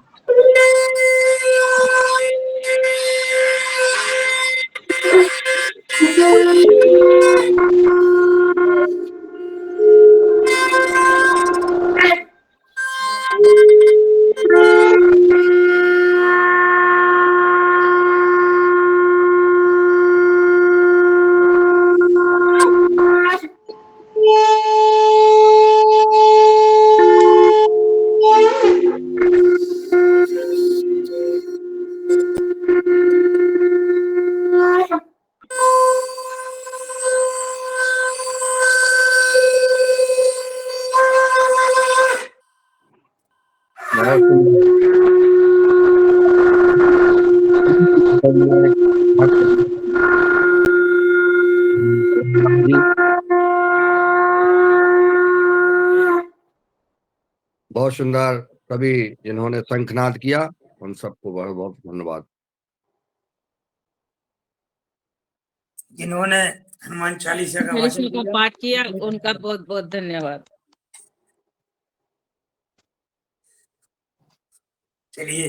बहुत सुंदर कवि जिन्होंने शंखनाद किया, उन सबको बहुत बहुत धन्यवाद। जिन्होंने हनुमान चालीसा का वाचन चालीसा का किया, पाठ किया, उनका बहुत बहुत धन्यवाद। चलिए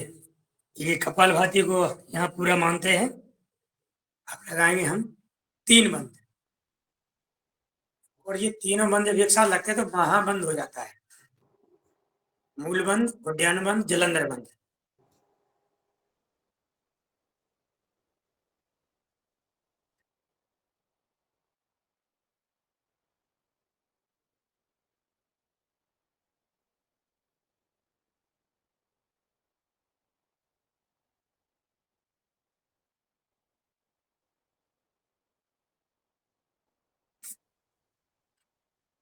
ये कपालभाति को यहाँ पूरा मानते हैं। अब लगाएंगे हम 3 बंद, और ये तीनों बंद जब एक साथ लगते हैं तो महाबंद हो जाता है। मूल बंद, उद्यान बंद, जलंधर बंद।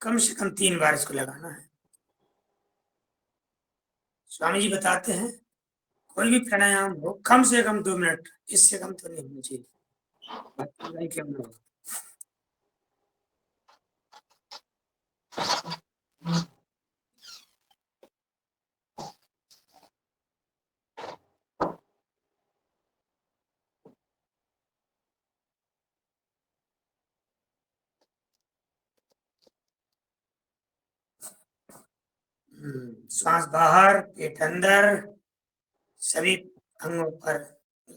कम से कम 3 बार इसको लगाना है। स्वामी जी बताते हैं कोई भी प्राणायाम हो कम से कम 2 मिनट, इससे कम तो नहीं होना चाहिए। श्वास बाहर, पेट अंदर, सभी अंगों पर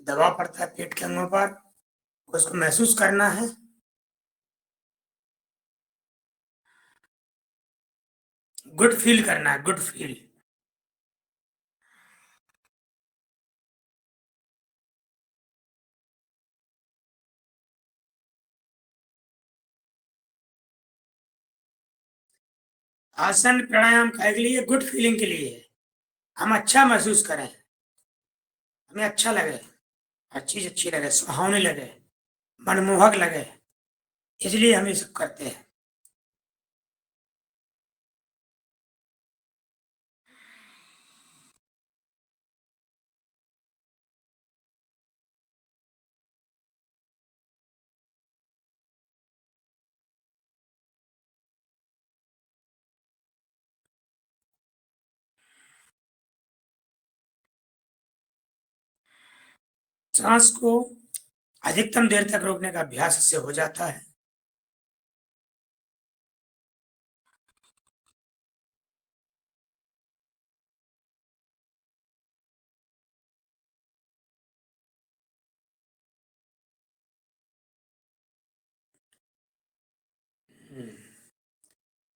दबाव पड़ता है, पेट के अंगों पर, उसको महसूस करना है। गुड फील करना है, गुड फील। आसन प्राणायाम काहे के लिए? गुड फीलिंग के लिए है। हम अच्छा महसूस करें, हमें अच्छा लगे, हर चीज अच्छी लगे, सुहावनी लगे, मनमोहक लगे, इसलिए हम ये सब करते हैं। सांस को अधिकतम देर तक रोकने का अभ्यास इससे हो जाता है।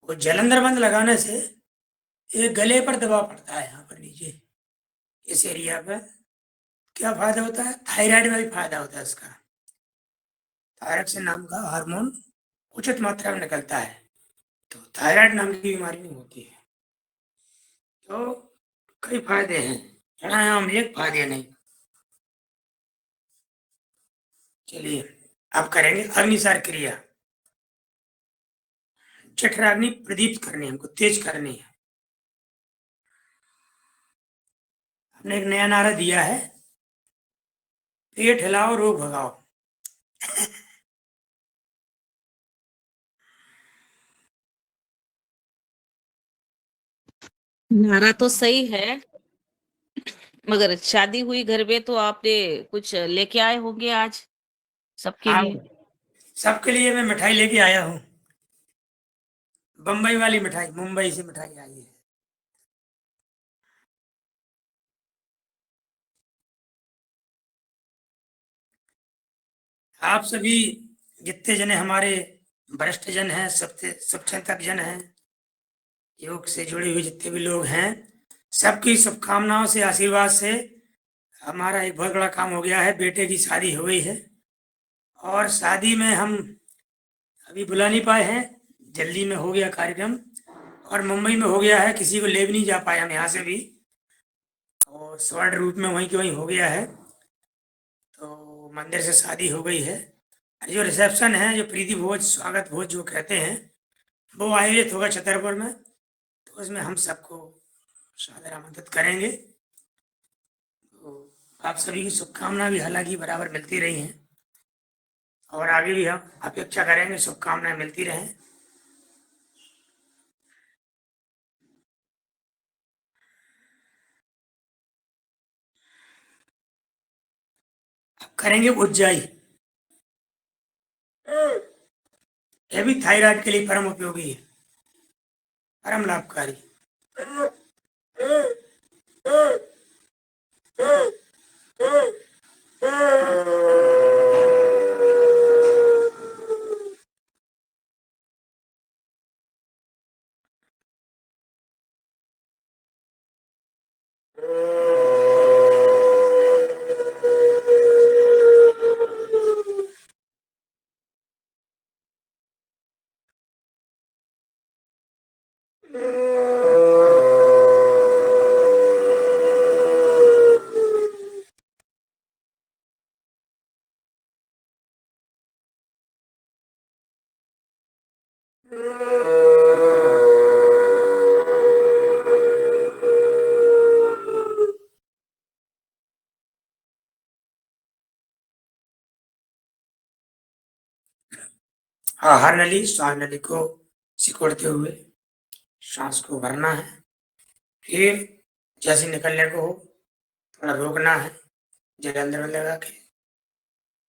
वो जलंधर बंद लगाने से एक गले पर दबाव पड़ता है, यहाँ पर नीचे इस एरिया पे। क्या फायदा होता है? थायराइड में भी फायदा होता है इसका। थायराइड नाम का हार्मोन उचित मात्रा में निकलता है, तो थायराइड नाम की बीमारी नहीं होती है। तो कई फायदे हैं, प्राणायाम एक फायदे नहीं। चलिए अब करेंगे अग्निसार क्रिया। जठराग्नि प्रदीप्त करनी है, हमको तेज करनी है। हमने एक नया नारा दिया है, पेट हिलाओ रोग भगाओ। नारा तो सही है, मगर शादी हुई घर में तो आपने कुछ लेके आए होंगे आज सबके हाँ, लिए। सबके लिए मैं मिठाई लेके आया हूँ। बम्बई वाली मिठाई, मुंबई से मिठाई आई है। आप सभी जितने जने हमारे वरिष्ठ जन हैं, सब चिंतक जन हैं, योग से जुड़े हुए जितने भी लोग हैं, सबकी शुभकामनाओं से, आशीर्वाद से हमारा एक बहुत बड़ा काम हो गया है। बेटे की शादी हो गई है, और शादी में हम अभी बुला नहीं पाए हैं, जल्दी में हो गया कार्यक्रम, और मुंबई में हो गया है, किसी को ले भी नहीं जा पाए हम यहाँ से भी, और स्वर्ण रूप में वहीं के वहीं हो गया है। तो मंदिर से शादी हो गई है। जो रिसेप्शन है, जो प्रीति भोज, स्वागत भोज जो कहते हैं, वो आयोजित होगा छतरपुर में, तो उसमें हम सबको सादर आमंत्रित करेंगे। तो आप सभी की शुभकामना भी हालांकि बराबर मिलती रही हैं, और आगे भी हम अपेक्षा करेंगे शुभकामनाएं मिलती रहें। अब करेंगे उज्जाई। यह भी थायराइड के लिए परम उपयोगी है, परम लाभकारी। आहार नली, श्वास नली को सिकोड़ते हुए सांस को भरना है। फिर जैसे निकलने को हो, थोड़ा रोकना है, जगह अंदर में लगा के।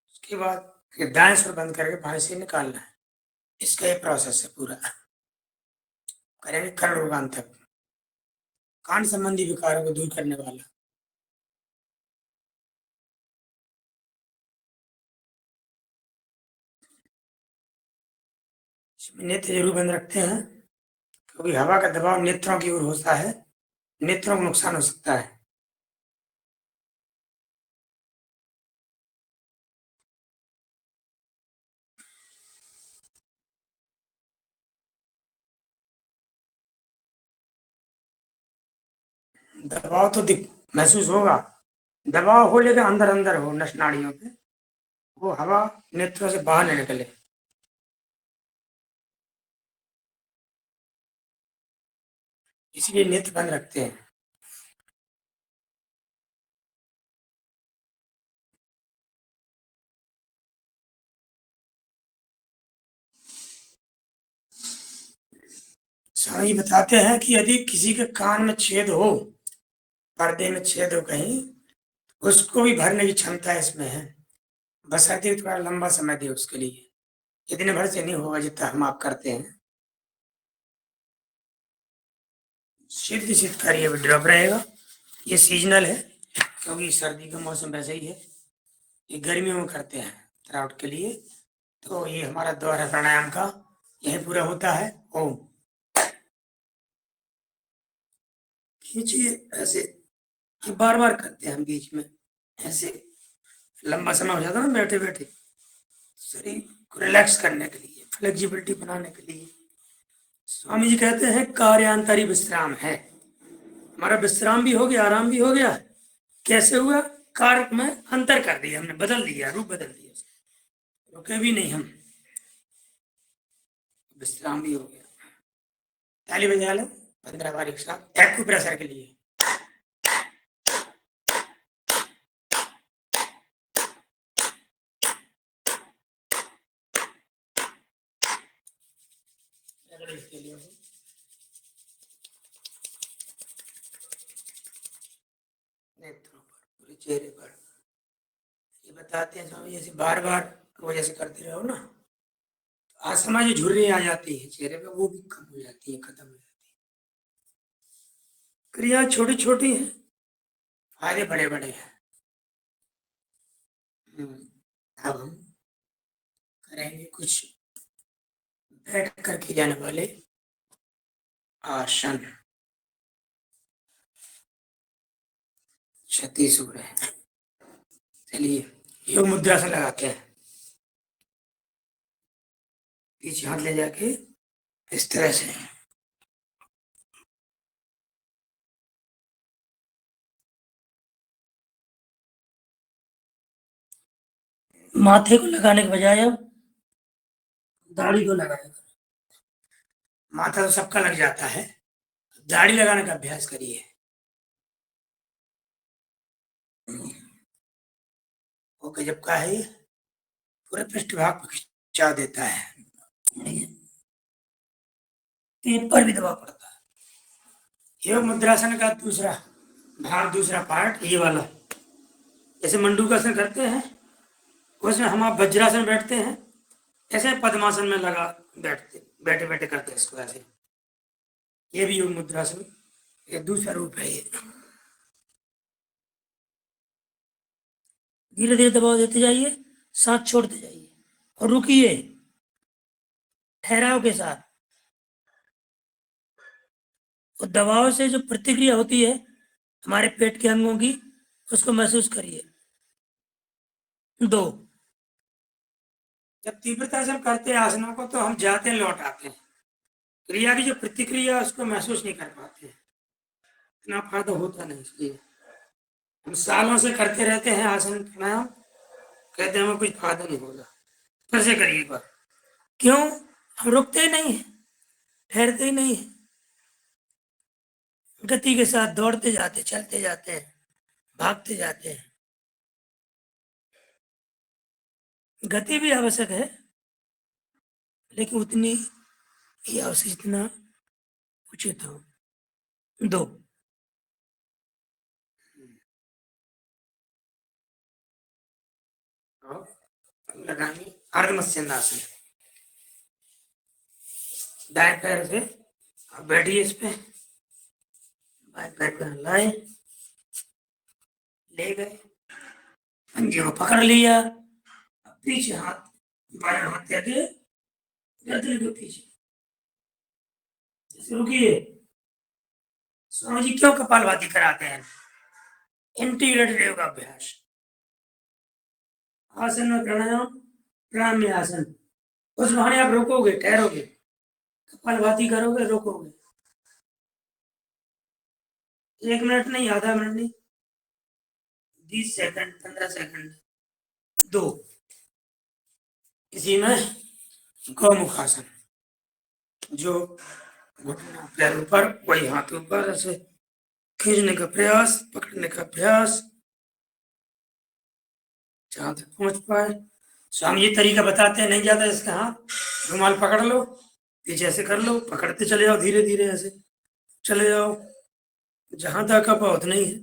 उसके बाद फिर दाएं सुर बंद करके बाएं से निकालना है। इसका ये प्रोसेस है पूरा। करेंगे कर्ण रोगांतक, कान संबंधी विकारों को दूर करने वाला। नेत्र जरूर बंद रखते हैं, क्योंकि हवा का दबाव नेत्रों की ओर होता है, नेत्रों को नुकसान हो सकता है। दबाव तो महसूस होगा, दबाव हो लेकिन अंदर अंदर हो, नस नाड़ियों पे, वो हवा नेत्रों से बाहर न निकले। इसलिए नेत्र बंद रखते हैं। स्वामी जी बताते हैं कि यदि किसी के कान में छेद हो, पर्दे में छेद हो कहीं, उसको भी भरने की क्षमता इसमें है, बशर्ते थोड़ा लंबा समय दे उसके लिए। इतने भर से नहीं होगा जितना हम आप करते हैं। सिद्ध सिद्ध कार्य ड्रॉप रहेगा। ये सीजनल है, क्योंकि सर्दी का मौसम वैसे ही है। ये गर्मियों में करते हैं थ्राउट के लिए। तो ये हमारा दौर है प्राणायाम का, यही पूरा होता है। ओम खींचिए ऐसे, कि बार बार करते हैं हम बीच में ऐसे, लंबा समय हो जाता है ना बैठे बैठे, शरीर को रिलैक्स करने के लिए, फ्लेक्सिबिलिटी बनाने के लिए। स्वामी जी कहते हैं कार्यांतरी विश्राम है। हमारा विश्राम भी हो गया, आराम भी हो गया। कैसे हुआ? कार्य में अंतर कर दिया हमने, बदल दिया, रूप बदल दिया, रुके भी नहीं हम, विश्राम भी हो गया। ताली बजा लो 15 बार एक साथ, एक्यूप्रेशर के लिए। इसके लिए नेत्रों पर, पूरे चेहरे पर। ये बताते हैं स्वामी, जैसे बार बार रोज ऐसे करते रहो ना, आसमा जो झुर्रियां आ जाती है चेहरे पे, वो भी कम हो जाती है, खत्म हो जाती है। क्रिया छोटी छोटी है, फायदे बड़े बड़े हैं। अब हम करेंगे कुछ बैठ कर किए जाने वाले आसन। छत्तीसगढ़ है। चलिए योग मुद्रा से लगाते हैं। पीछे हाथ ले जाके इस तरह से, माथे को लगाने के बजाय अब दाढ़ी को लगाएगा। माथा तो सबका लग जाता है, दाढ़ी लगाने का अभ्यास करिए। ओके, जब का है ये पूरे पृष्ठभाग पर खिंचा देता है, पेट पर भी दबाव पड़ता है। योग मुद्रासन का दूसरा भाग, दूसरा पार्ट ये वाला, जैसे मंडूकासन करते हैं उसमें हम आप वज्रासन बैठते हैं, ऐसे पद्मासन में लगा बैठते, बैठे बैठे करते हैं इसको ऐसे। ये भी योग मुद्रासन, ये दूसरा रूप है। ये धीरे धीरे दबाव देते जाइए, सांस छोड़ते जाइए और रुकिए ठहराव के साथ। और दबाव से जो प्रतिक्रिया होती है हमारे पेट के अंगों की, उसको महसूस करिए। 2, जब तीव्रता से हम करते हैं आसनों को, तो हम जाते हैं लौट आते हैं, क्रिया की जो प्रतिक्रिया उसको महसूस नहीं कर पाते हैं, इतना फायदा होता नहीं। इसलिए हम सालों से करते रहते हैं आसन प्राणायाम, कहते हैं हमें कुछ फायदा नहीं होगा। फिर से करिए एक बार। क्यों? हम रुकते ही नहीं है, ठहरते ही नहीं है, गति के साथ दौड़ते जाते, चलते जाते हैं, भागते जाते हैं। गति भी आवश्यक है, लेकिन उतनी ही आवश्यक जितना उचित हो। 2, लगाएंगे अर्धमत्स्यंदासन। दाएं पैर से अब बैठिए इस पे, बाएं पैर पे लाए, ले गए, पंजे को पकड़ लिया, अब पीछे हाथ, बाएं हाथ दे के गर्दन के पीछे शुरू किए। स्वामी जी क्यों कपालभाति कराते हैं? इंटीग्रेटेड योग अभ्यास, आसन में प्राणायाम, प्राणायाम में आसन, उस बहाने आप रोकोगे, ठहरोगे, कपालभाति करोगे, रोकोगे, 1 मिनट नहीं, आधा मिनट नहीं, 20 सेकंड, 15 सेकंड, 2। इसी में गौमुख आसन, जो घुटना पैर ऊपर, कोई हाथ ऊपर, ऐसे खींचने का प्रयास, पकड़ने का प्रयास, जहां तक पहुंच पाए। स्वामी जी तरीका बताते हैं, नहीं जाता इसका हाथ, रुमाल पकड़ लो, पीछे से कर लो, पकड़ते चले जाओ, धीरे धीरे ऐसे चले जाओ, जहां तक आप बहुत नहीं है,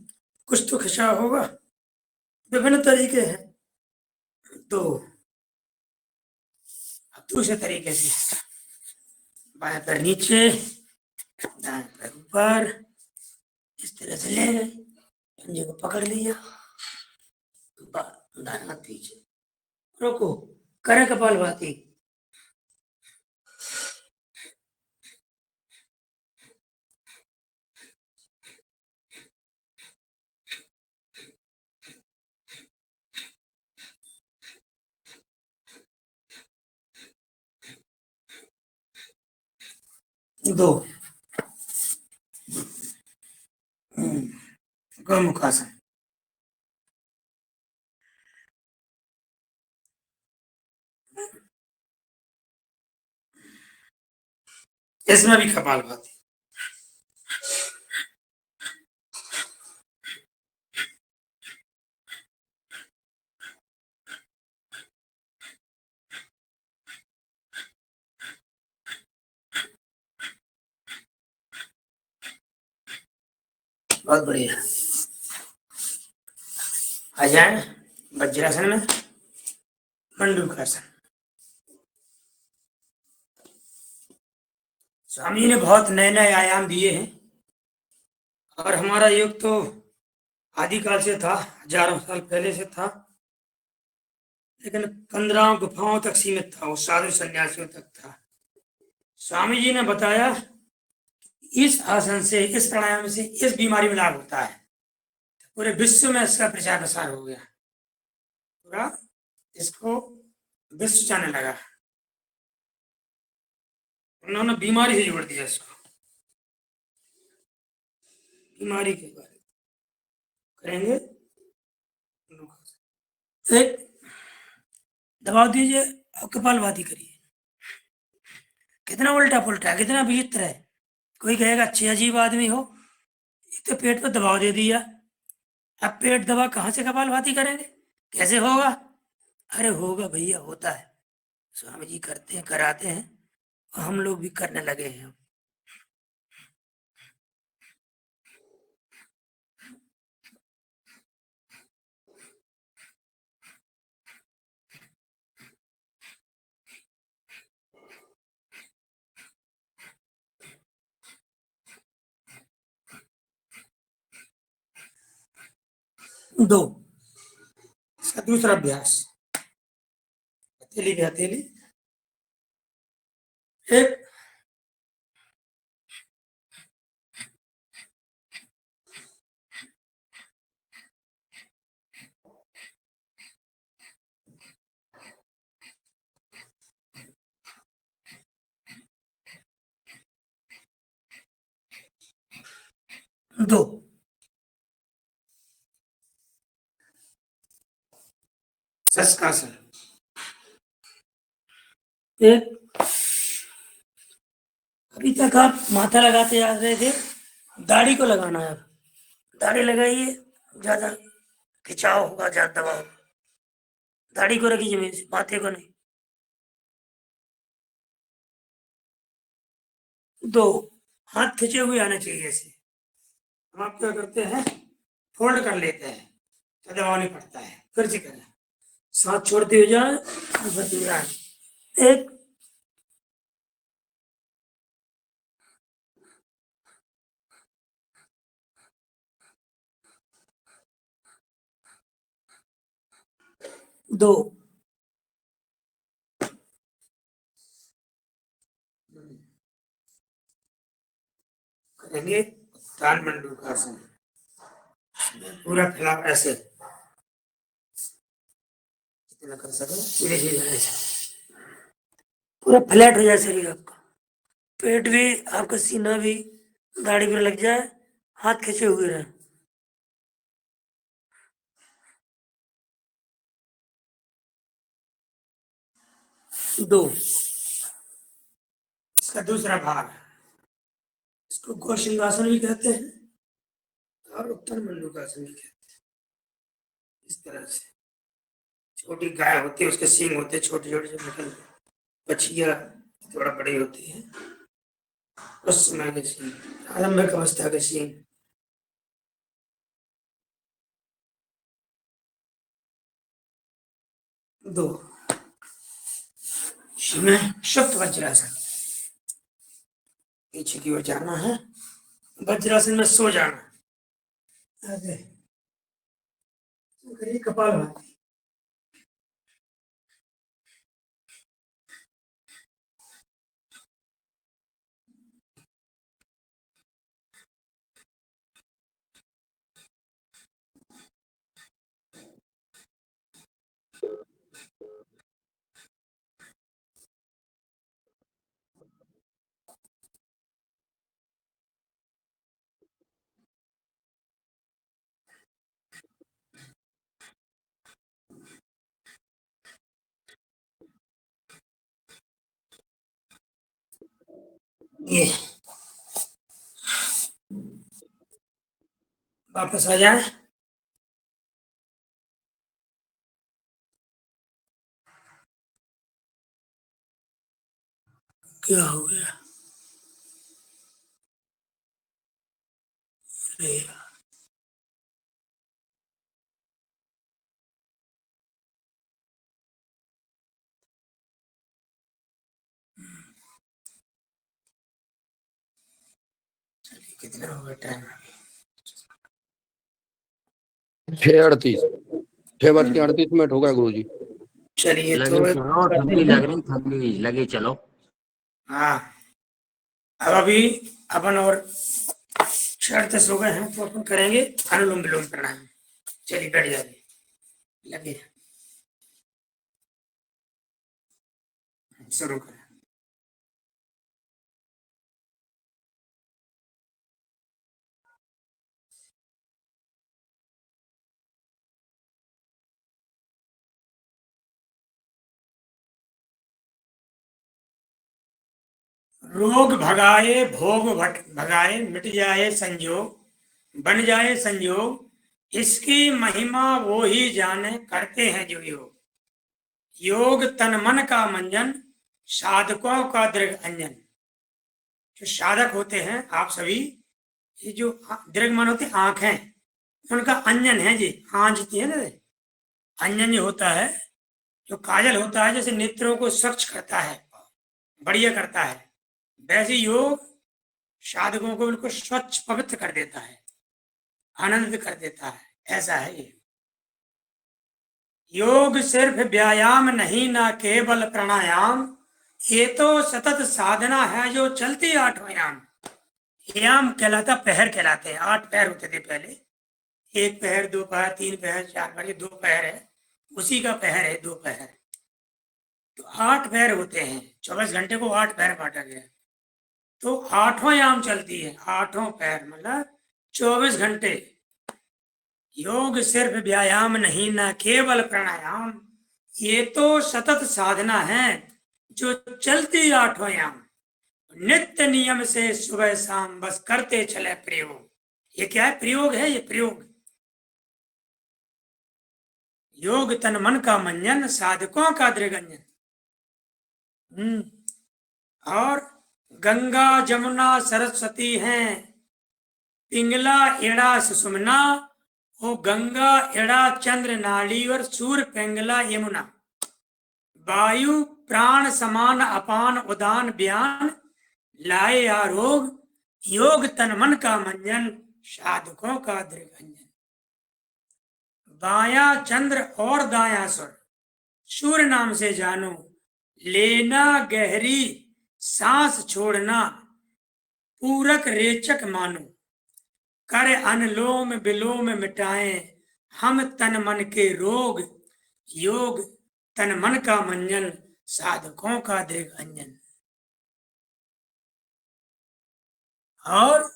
कुछ तो खिंचाव होगा। विभिन्न तरीके हैं। तो अब दूसरे तरीके से बाएं पैर नीचे, दाएं पैर ऊपर, इस तरह से ले गए, पंजे को पकड़ लिया, दाएं हाथ पीछे, रोको, करें कपालभाति। दो, गौमुख आसन, इसमें भी कपालभाति। बहुत बढ़िया। आ जाए वज्रासन में, मंडूकासन। स्वामी जी ने बहुत नए नए आयाम दिए हैं, और हमारा योग तो आदिकाल से था, हजारों साल पहले से था, लेकिन 15 गुफाओं तक सीमित था, वो साधु सन्यासियों तक था। स्वामी जी ने बताया इस आसन से, इस प्राणायाम से इस बीमारी में लाभ होता है। पूरे विश्व में इसका प्रचार प्रसार हो गया, पूरा इसको विश्व जाने लगा। उन्होंने बीमारी से जोड़ दिया इसको, बीमारी के बारे में करेंगे। एक दबाव दीजिए और कपालभाति करिए। कितना उल्टा पुल्टा है, कितना विचित्र है। कोई कहेगा अच्छे अजीब आदमी हो, एक तो पेट पर दबाव दे दिया, अब पेट दबा कहाँ से कपालभाति करेंगे, कैसे होगा? अरे होगा भैया, होता है। स्वामी जी करते हैं, कराते हैं, और हम लोग भी करने लगे हैं। 2, इसका दूसरा अभ्यास, हथेली पे हथेली, 1, 2, शशकासन, 1। अभी तक आप माथा लगाते आ रहे थे, दाढ़ी को लगाना है। अब दाढ़ी लगाइए, ज्यादा खिंचाव होगा, ज्यादा दबाव, दाढ़ी को रखिए जमीन से, माथे को नहीं। 2, हाथ खिंचे हुए आने चाहिए ऐसे। हम आप क्या करते हैं, फोल्ड कर लेते हैं, तो दबाव नहीं पड़ता है। फिर से करें, सांस छोड़ते हुए जाए, 1, 2, करेंगे उत्थान मंडूकासन। पूरा फैलाव ऐसे जितना कर सको, धीरे धीरे ऐसे पूरा फ्लैट हो जाए शरीर आपका, पेट भी आपका, सीना भी दाढ़ी पर लग जाए, हाथ खींचे हुए रहे। दो, इसका दूसरा भाग, इसको गौशिंगासन भी कहते हैं और उत्तर मंडूकासन भी कहते हैं। इस तरह से छोटी गाय होती है, उसके सींग होते हैं छोटे छोटे से निकलते, बछिया थोड़ा बड़ी होती है, उस समय के सींग, आरंभिक अवस्था के सींग। दो, इसमें शुद्ध वज्रासन, पीछे की ओर जाना है, वज्रासन में सो जाना। आगे करिए कपालभाति। ये वापस आ जाए। क्या हो गया? नहीं, चलिए कितना हो गया टाइम? 6:38, 6:38 हो गया गुरुजी। चलिए लगे तो चलो, ठंडी लग रही, ठंडी लगे चलो। हाँ, अब अभी अपन और 6:38 हो गए हैं, तो अपन करेंगे अनुलोम विलोम प्राणायाम। चलिए बैठ जाइए, लगे शुरू करें। रोग भगाए भोग भगाए, मिट जाए संजोग, बन जाए संजोग, इसकी महिमा वो ही जाने, करते हैं जो योग। योग तन मन का मंजन, साधकों का दृढ़ अंजन। जो साधक होते हैं आप सभी, ये जो दृढ़ मन होते आंखें, उनका अंजन है जी, आंजती है ना, अंजन जो होता है, जो काजल होता है, जैसे नेत्रों को स्वच्छ करता है, बढ़िया करता है, वैसे योग साधकों को बिल्कुल स्वच्छ पवित्र कर देता है, आनंदित कर देता है, ऐसा है ये। योग सिर्फ व्यायाम नहीं, ना केवल प्राणायाम, ये तो सतत साधना है जो चलती आठों याम। याम कहलाता, पहर कहलाते हैं, 8 पैर होते थे पहले, 1 पहर, 2 पहर, 3 पहर, 4 पहर, 2 पहर है, उसी का पहर है 2 पहर। तो 8 पैर होते हैं, 24 घंटे को 8 पैर बांटा गया, तो आठों याम चलती है, 8 पैर मतलब 24 घंटे। योग सिर्फ व्यायाम नहीं, ना केवल प्राणायाम, ये तो सतत साधना है जो चलती आठों याम। नित्य नियम से सुबह शाम बस करते चले प्रयोग। ये क्या है? प्रयोग है ये, प्रयोग। योग तन मन का मंजन, साधकों का दृगंजन। और गंगा जमुना सरस्वती हैं, पिंगला एड़ा सुषुम्ना, वो गंगा एड़ा चंद्र नाड़ी और सूर्य पिंगला यमुना। वायु प्राण समान अपान उदान बयान, लाए आरोग, योग तन मन का मंजन, साधकों का दृगंजन। बाया चंद्र और दाया सूर्य, सूर्य नाम से जानो, लेना गहरी सांस छोड़ना, पूरक रेचक मानो, कर अनुलोम विलोम मिटाएं हम तन मन के रोग, योग तन मन का मंजन, साधकों का दृढ़ अंजन। और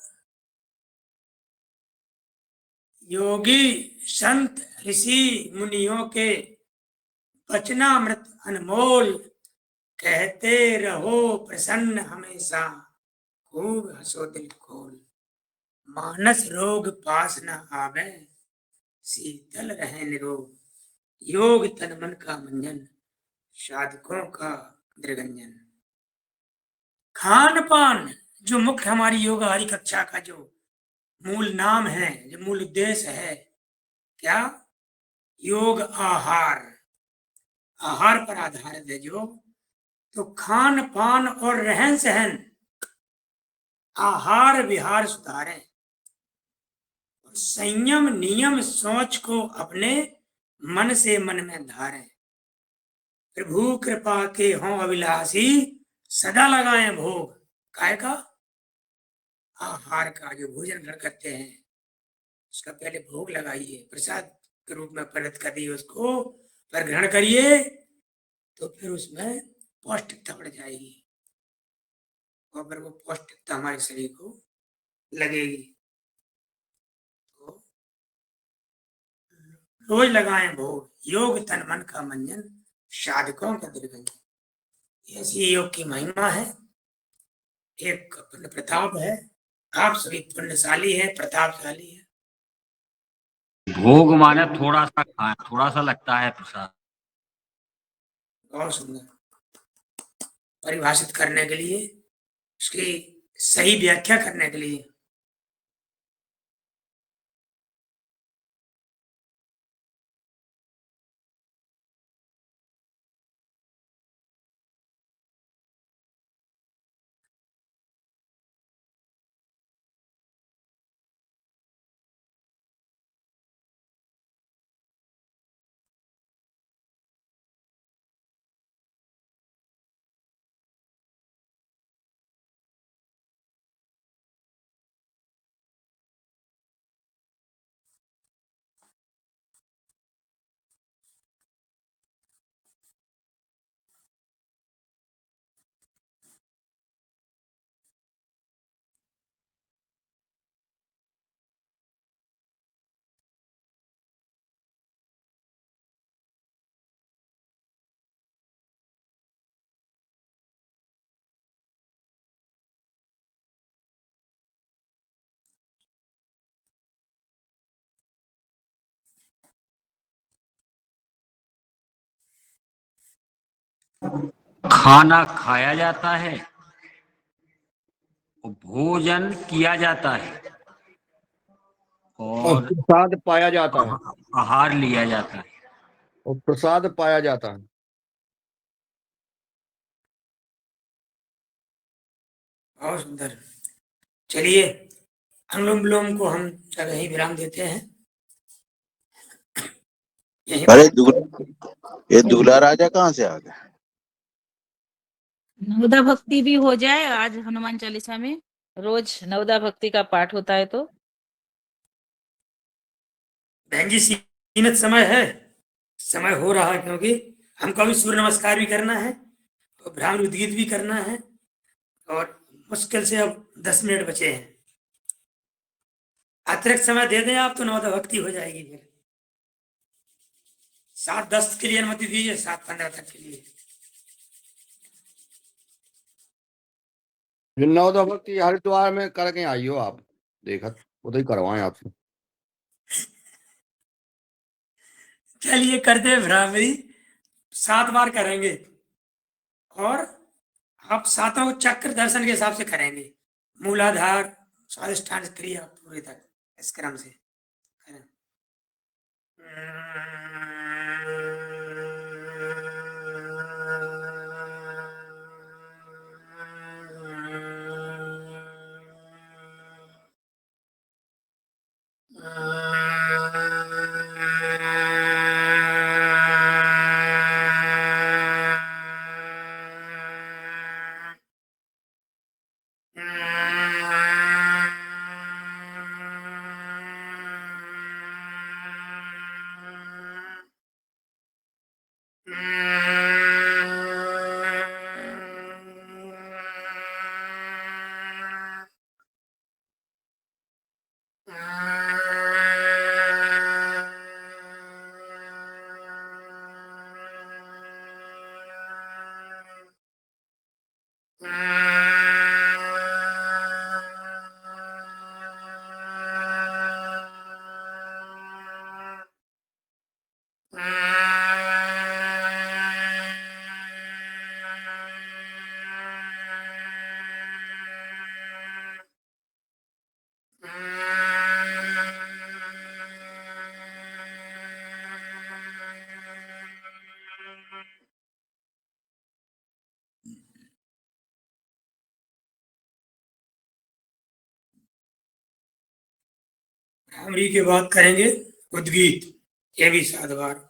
योगी संत ऋषि मुनियों के वचनामृत अनमोल, कहते रहो प्रसन्न हमेशा, खूब हंसो दिल खोल, मानस रोग पास न आवे, शीतल रहे निरोग, योग तन मन का मंजन, साधकों का दृगंजन। खान पान जो मुख्य हमारी योगाहारी कक्षा का जो मूल नाम है, जो मूल उद्देश्य है, क्या? योग आहार, आहार पर आधारित है जो। तो खान पान और रहन सहन, आहार विहार सुधारें, संयम नियम सोच को अपने मन से मन में धारें, प्रभु कृपा के हों अभिलाषी, सदा लगाएं भोग। काय का? आहार का, जो भोजन ग्रहण करते हैं उसका पहले भोग लगाइए, प्रसाद के रूप में परिणत करिए उसको, पर ग्रहण करिए तो फिर उसमें पौष्टिकता बढ़ जाएगी, और फिर वो पौष्टिकता हमारे शरीर को लगेगी। तो रोज लगाएं भोग, योग तन मन का मंजन, साधकों का दृगंजन। ऐसी योग की महिमा है, एक पुण्य प्रताप है। आप सभी पुण्यशाली है, प्रतापशाली है। भोग माने थोड़ा सा खाए, थोड़ा सा लगता है प्रसाद। बहुत सुंदर परिभाषित करने के लिए, उसकी सही व्याख्या करने के लिए। खाना खाया जाता है और भोजन किया जाता है और और प्रसाद पाया जाता है। आहार लिया जाता है। और प्रसाद पाया जाता है। बहुत सुंदर। चलिए अनुलोम विलोम को हम जगह ही विराम देते हैं। यही अरे ये दूल्हा राजा कहाँ से आ गया? नवदा भक्ति भी हो जाए आज हनुमान चालीसा में, रोज नवदा भक्ति का पाठ होता है तो। बहन जी सीमित समय है, समय हो रहा है, क्योंकि हमको अभी सूर्य नमस्कार भी करना है और ब्राह्मण उद्गीत भी करना है, और मुश्किल से अब 10 मिनट बचे हैं। अतिरिक्त समय दे दें आप तो नवदा भक्ति हो जाएगी। फिर 7:10 के लिए अनुमति दीजिए, 7:15 तक के लिए। नवदा भक्ति हरिद्वार में करके आइयो आप, देखा उधर ही करवाएं आपसे। चलिए करते हैं ब्राह्मणी, 7 बार करेंगे, और आप सातों चक्र दर्शन के हिसाब से करेंगे, मूलाधार स्वादिष्ठान क्रिया पूरी तक इस क्रम से करें। भ्रामरी के बाद करेंगे उद्गीत, ये भी 7 बार।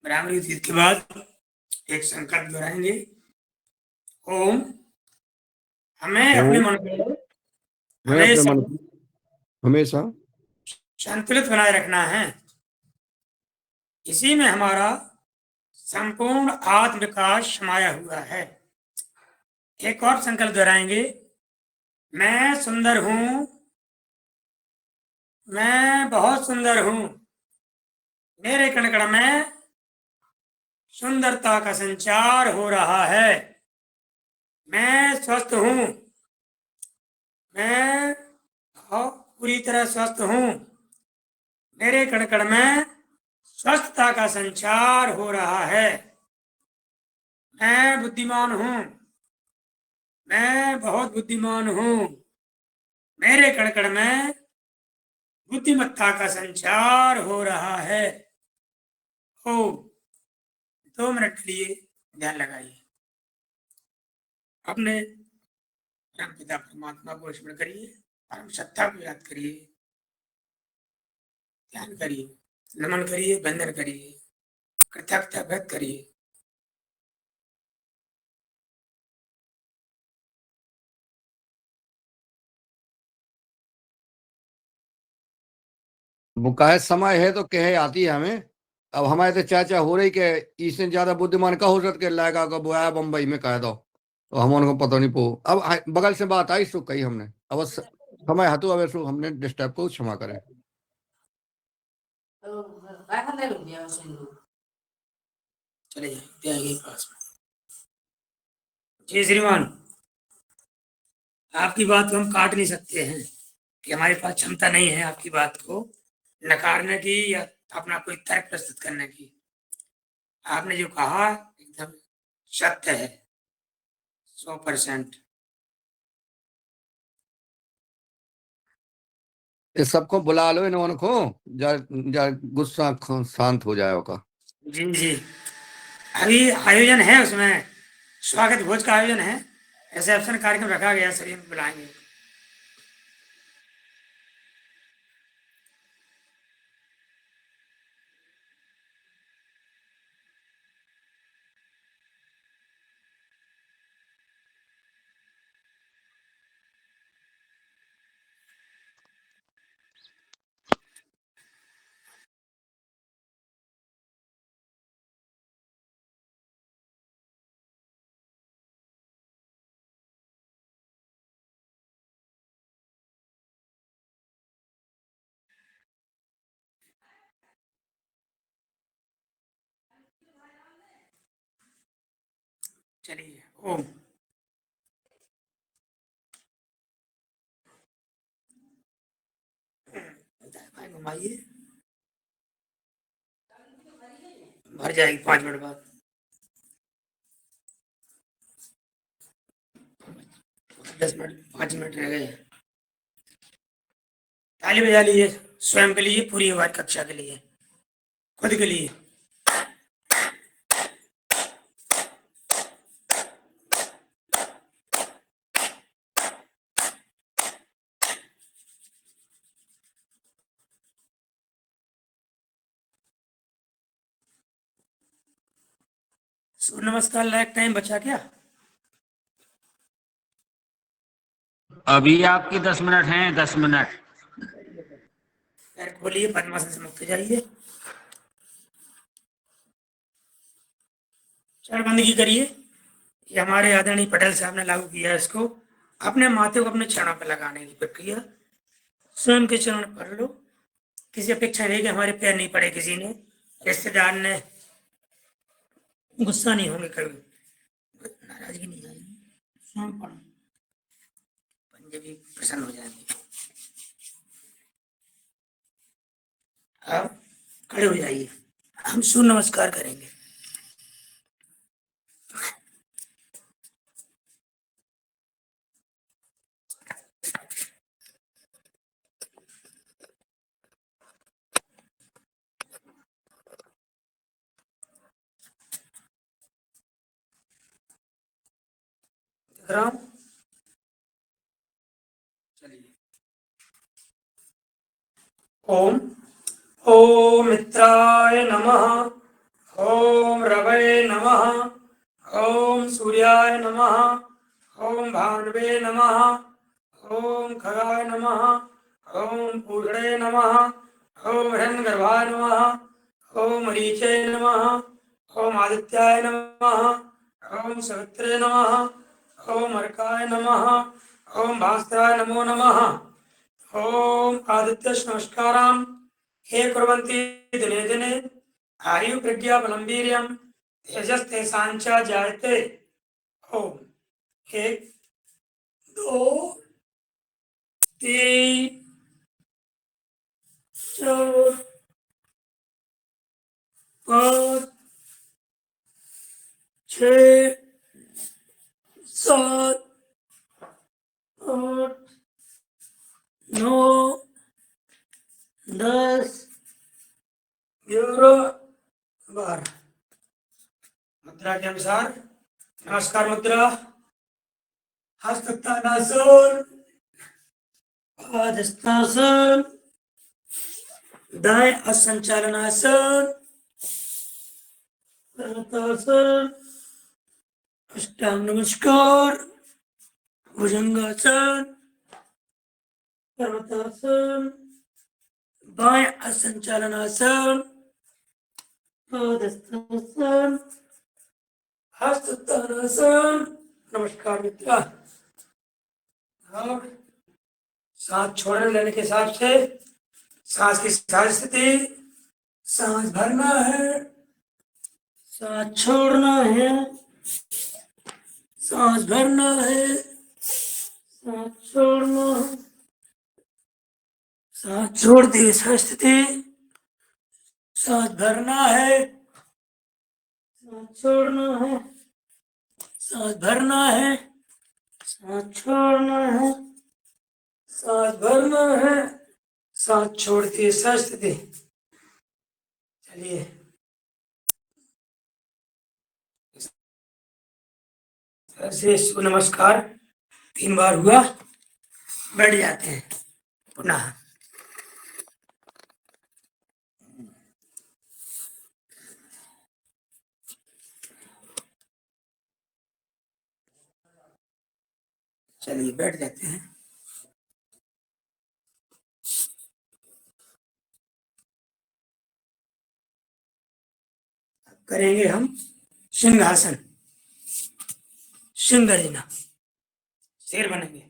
भ्रामरी उद्गीत के बाद एक संकल्प दोहराएंगे। ओम, हमें अपने मन को मैं अपने हमेशा मन को हमेशा संतुलित बनाए रखना है। इसी में हमारा संपूर्ण आत्म विकास समाया हुआ है। एक और संकल्प दोहराएंगे। मैं सुंदर हूं, मैं बहुत सुंदर हूं। मेरे कण कण में सुंदरता का संचार हो रहा है। मैं स्वस्थ हूं, मैं पूरी तरह स्वस्थ हूं। मेरे कण कण में स्वस्थता का संचार हो रहा है। मैं बुद्धिमान हूं, मैं बहुत बुद्धिमान हूं। मेरे कण कण में बुद्धिमत्ता का संचार हो रहा है। हो 2 मिनट के लिए ध्यान लगाइए। अपने परम पिता परमात्मा को स्मरण करिए, परम सत्ता को याद करिए, ध्यान करिए, नमन करिए, वंदन करिए, कृतज्ञता व्यक्त करिए। मुकाय समय है तो कहे आती है हमें। अब हमारे तो चाचा हो रही के इससे ज्यादा बुद्धिमान का हो सकते लाएगा को बुआया बम्बई में कह दो तो हम उनको पता नहीं पो। अब बगल से बात आई सो कही हमने अवश्य समय हतु अब सो हमने डिस्टर्ब को क्षमा करें। तो रखा ले लो बिया से चले जाइए पास में। जी श्रीमान, आपकी बात को हम काट नहीं सकते हैं कि हमारे पास क्षमता नहीं है आपकी बात को नकारने की या अपना कोई तर्क प्रस्तुत करने की। आपने जो कहा एकदम सत्य है, 100%। ये सबको बुला लो इन उनको जा गुस्सा शांत हो जाएगा। जी जी, अभी आयोजन है, उसमें स्वागत भोज का आयोजन है, रिसेप्शन कार्यक्रम रखा गया, सभी हम बुलाएंगे। चलिए ओम। घुमाइए, भर जाएगी 5 मिनट बाद। 10 मिनट, 5 मिनट रह गए। ताली बजा लीजिए स्वयं के लिए, पूरी आवाज कक्षा के लिए, खुद के लिए। सूर्य नमस्कार लायक टाइम बचा क्या? अभी आपके 10 मिनट हैं, 10 मिनट। पैर खोलिए, पद्मासन से मुक्त हो जाइए, चरणबंदगी करिए। ये हमारे आदरणीय पटेल साहब ने लागू किया है इसको। अपने माथे को अपने चरणों पर लगाने की प्रक्रिया, स्वयं के चरण पढ़ लो। किसी अपेक्षा नहीं कि हमारे पैर नहीं पड़े, किसी ने, रिश्तेदार ने, गुस्सा नहीं होंगे कभी, नाराजगी नहीं आएगी। स्वयं पढ़ो, पंजे भी प्रसन्न हो जाएंगे। अब खड़े हो जाइए, हम सूर्य नमस्कार करेंगे। राम, चलिए। ओम ओम मित्राय नमः, ओम रवये नमः, ओम सूर्याय नमः, ओम भानुवे नमः, ओम खगाय नमः, ओम पूषणे नमः, ओम हिरण्यगर्भाय नमः, ओम मरीचे नमः, ओम आदित्याय नमः, ओम सवित्रे नमः, ओम अर्काय नमः, ओम भास्कराय नमो नमः, ओम आदित्य नमस्कारान् हे कुर्वन्ति दिने दिने आयु प्रज्ञा बलं वीर्यं तेजस्तेषां च जायते। ओम 1 2 3 4 5 6 7 8 9 10 11 12। मुद्रा के अनुसार नमस्कार मुद्रा, हस्ततानासन, पादहस्तासन, दाएं असंचालनासन, पर्वतासन, अष्टांग नमस्कार, भुजंगासन, पर्वतासन, बाएं असंचालनासन, पादहस्तासन, हस्ततानासन। नमस्कार मित्रा। और सांस छोड़ने लेने के हिसाब से सांस की सहज स्थिति, सांस भरना है, सांस छोड़ना है, सांस भरना है, सांस छोड़ना है, सांस छोड़ दी सहज स्थिति, सांस भरना है, सांस छोड़ना है, सांस भरना है, सांस छोड़ना है, सांस भरना है, सांस छोड़ती सहज स्थिति। चलिए, ऐसे सूर्य नमस्कार 3 बार हुआ, बैठ जाते हैं पुनः। चलिए बैठ जाते हैं। करेंगे हम सिंहासन, सिंगरीना, शेर बनेंगे।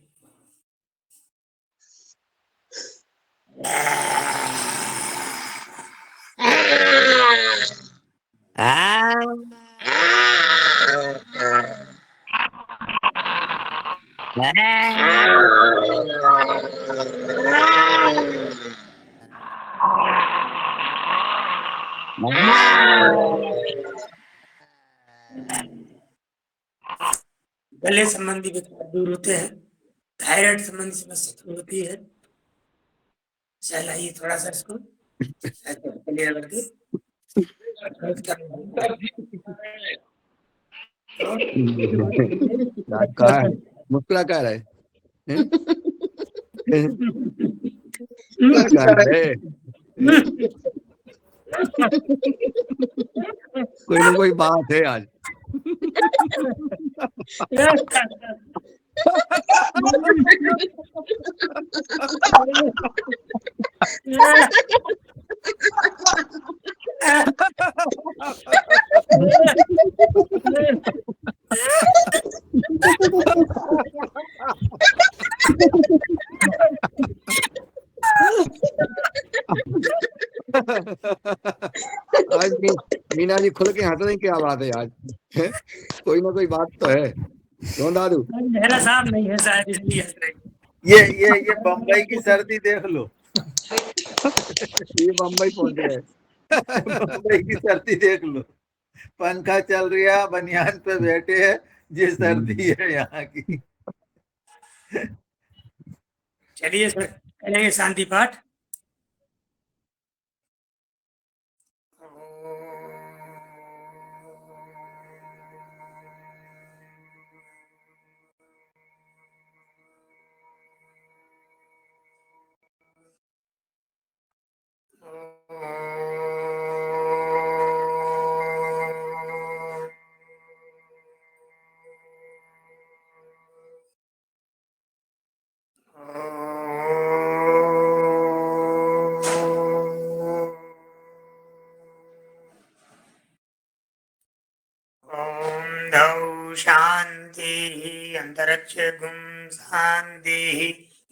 गले संबंधी विकार दूर होते हैं, थायराइड संबंधी समस्या दूर होती है। चलाइए थोड़ा सा इसको क्लियर करके। क्या है? मुस्कुरा क्या रहा है? क्या कर रहे हैं? कोई ना कोई बात है आज। आज मीना जी खुल के हंस रही, क्या बात है आज? कोई ना कोई बात तो है, क्यों दादू? मेरा साहब नहीं है शायद, इसलिए हंस रही। ये बम्बई की सर्दी देख लो, ये बम्बई पहुंच गए। बम्बई की सर्दी देख लो, पंखा चल रहा, बनियान पे बैठे हैं, ये सर्दी है यहाँ की। चलिए सर, करेंगे शांति पाठ। ओम धौ शांति अंतरिक्ष गुम शांति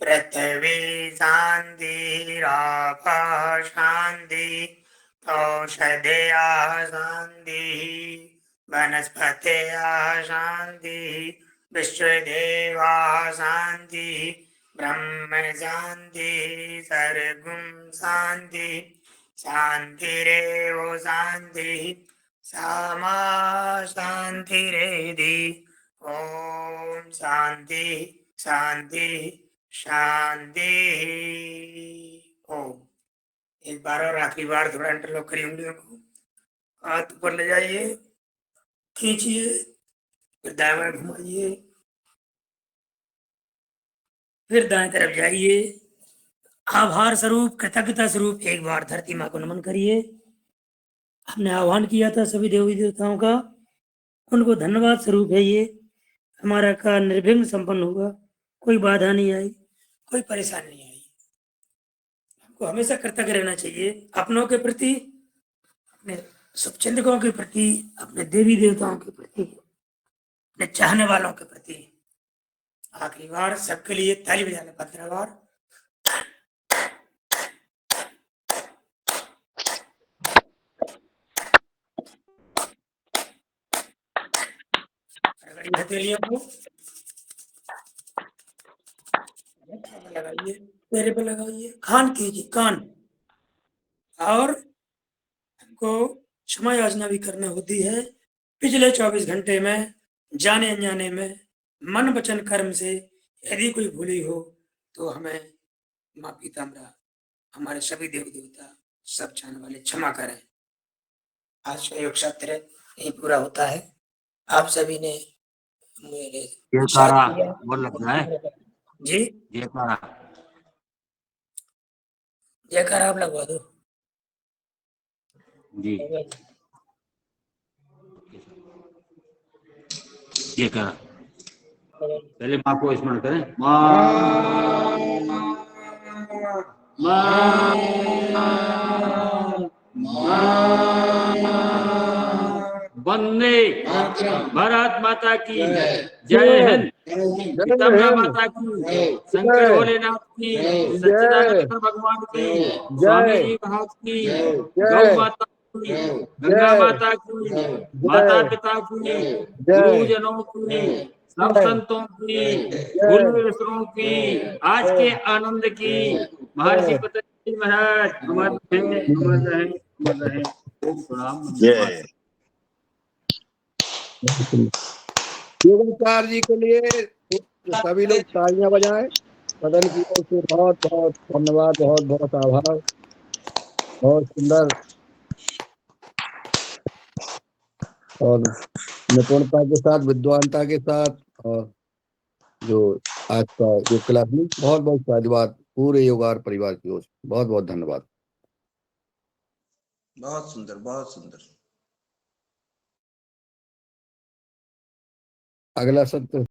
पृथ्वी शांति रापा शांति औषधया शांति वनस्पतया शांति विश्वदेवा शांति ब्रह्म शांति सर्वगुम शांति शांतिरेव शांति सामा शांतिरेधि। ओम शांति शांति शांति। ओम। एक बार और आखिरी बार थोड़ा इंटरलॉक करिए उंगलियों को, हाथ ऊपर ले जाइए, खींचिए, फिर दाएं बाएं घुमाइए, फिर दाएं तरफ जाइए। आभार स्वरूप, कृतज्ञता स्वरूप एक बार धरती माँ को नमन करिए। हमने आह्वान किया था सभी देवी देवताओं का, उनको धन्यवाद स्वरूप है ये हमारा का निर्विघ्न संपन्न हुआ, कोई बाधा नहीं आई, कोई परेशानी नहीं आई। हमको हमेशा कृतज्ञ रहना चाहिए अपनों के प्रति, अपने शुभचिंतकों के प्रति, अपने देवी देवताओं के प्रति, अपने चाहने वालों के प्रति। आखिरी बार सबके लिए ताली बजाने 15 बार। हथेलियों को लगाइए, चेहरे पे लगाइए, कान कीजिए, कान। और हमको क्षमा याचना भी करनी होती है। पिछले 24 घंटे में जाने अनजाने में मन वचन कर्म से यदि कोई भूली हो तो हमें माँ पीताम्बरा, हमारे सभी देव देवता, सब चाहने वाले क्षमा करें। आज का योग सत्र यही पूरा होता है। आप सभी ने मेरे जयकारा बोल लगता है जी, जयकारा जयकारा आप लगवा दो जी, जयकारा। पहले माँ को स्मरण करें, वंदे भारत माता की जय हिंद, पीताम्बरा माता की, शंकर भोलेनाथ की, सच्चिदानंद भगवान की, स्वामी जी महाराज की, गौ माता की, गंगा माता की, माता पिता की, गुरुजनों की, सब संतों की, गुरुवेश्वरों की, आज के आनंद की, महर्षि पतंजलि महाराज अमर रहे, अमर रहे। प्रणाम। जय योगाचार्य जी के लिए सभी लोग तालियां बजाएं। सदन की ओर से बहुत बहुत धन्यवाद, बहुत बहुत आभार। बहुत सुंदर और निपुणता के साथ, विद्वानता के साथ, और जो आज का योग क्लास में बहुत बहुत धन्यवाद पूरे योगार परिवार की ओर से, बहुत बहुत धन्यवाद। बहुत सुंदर, बहुत सुंदर। अगला सत्र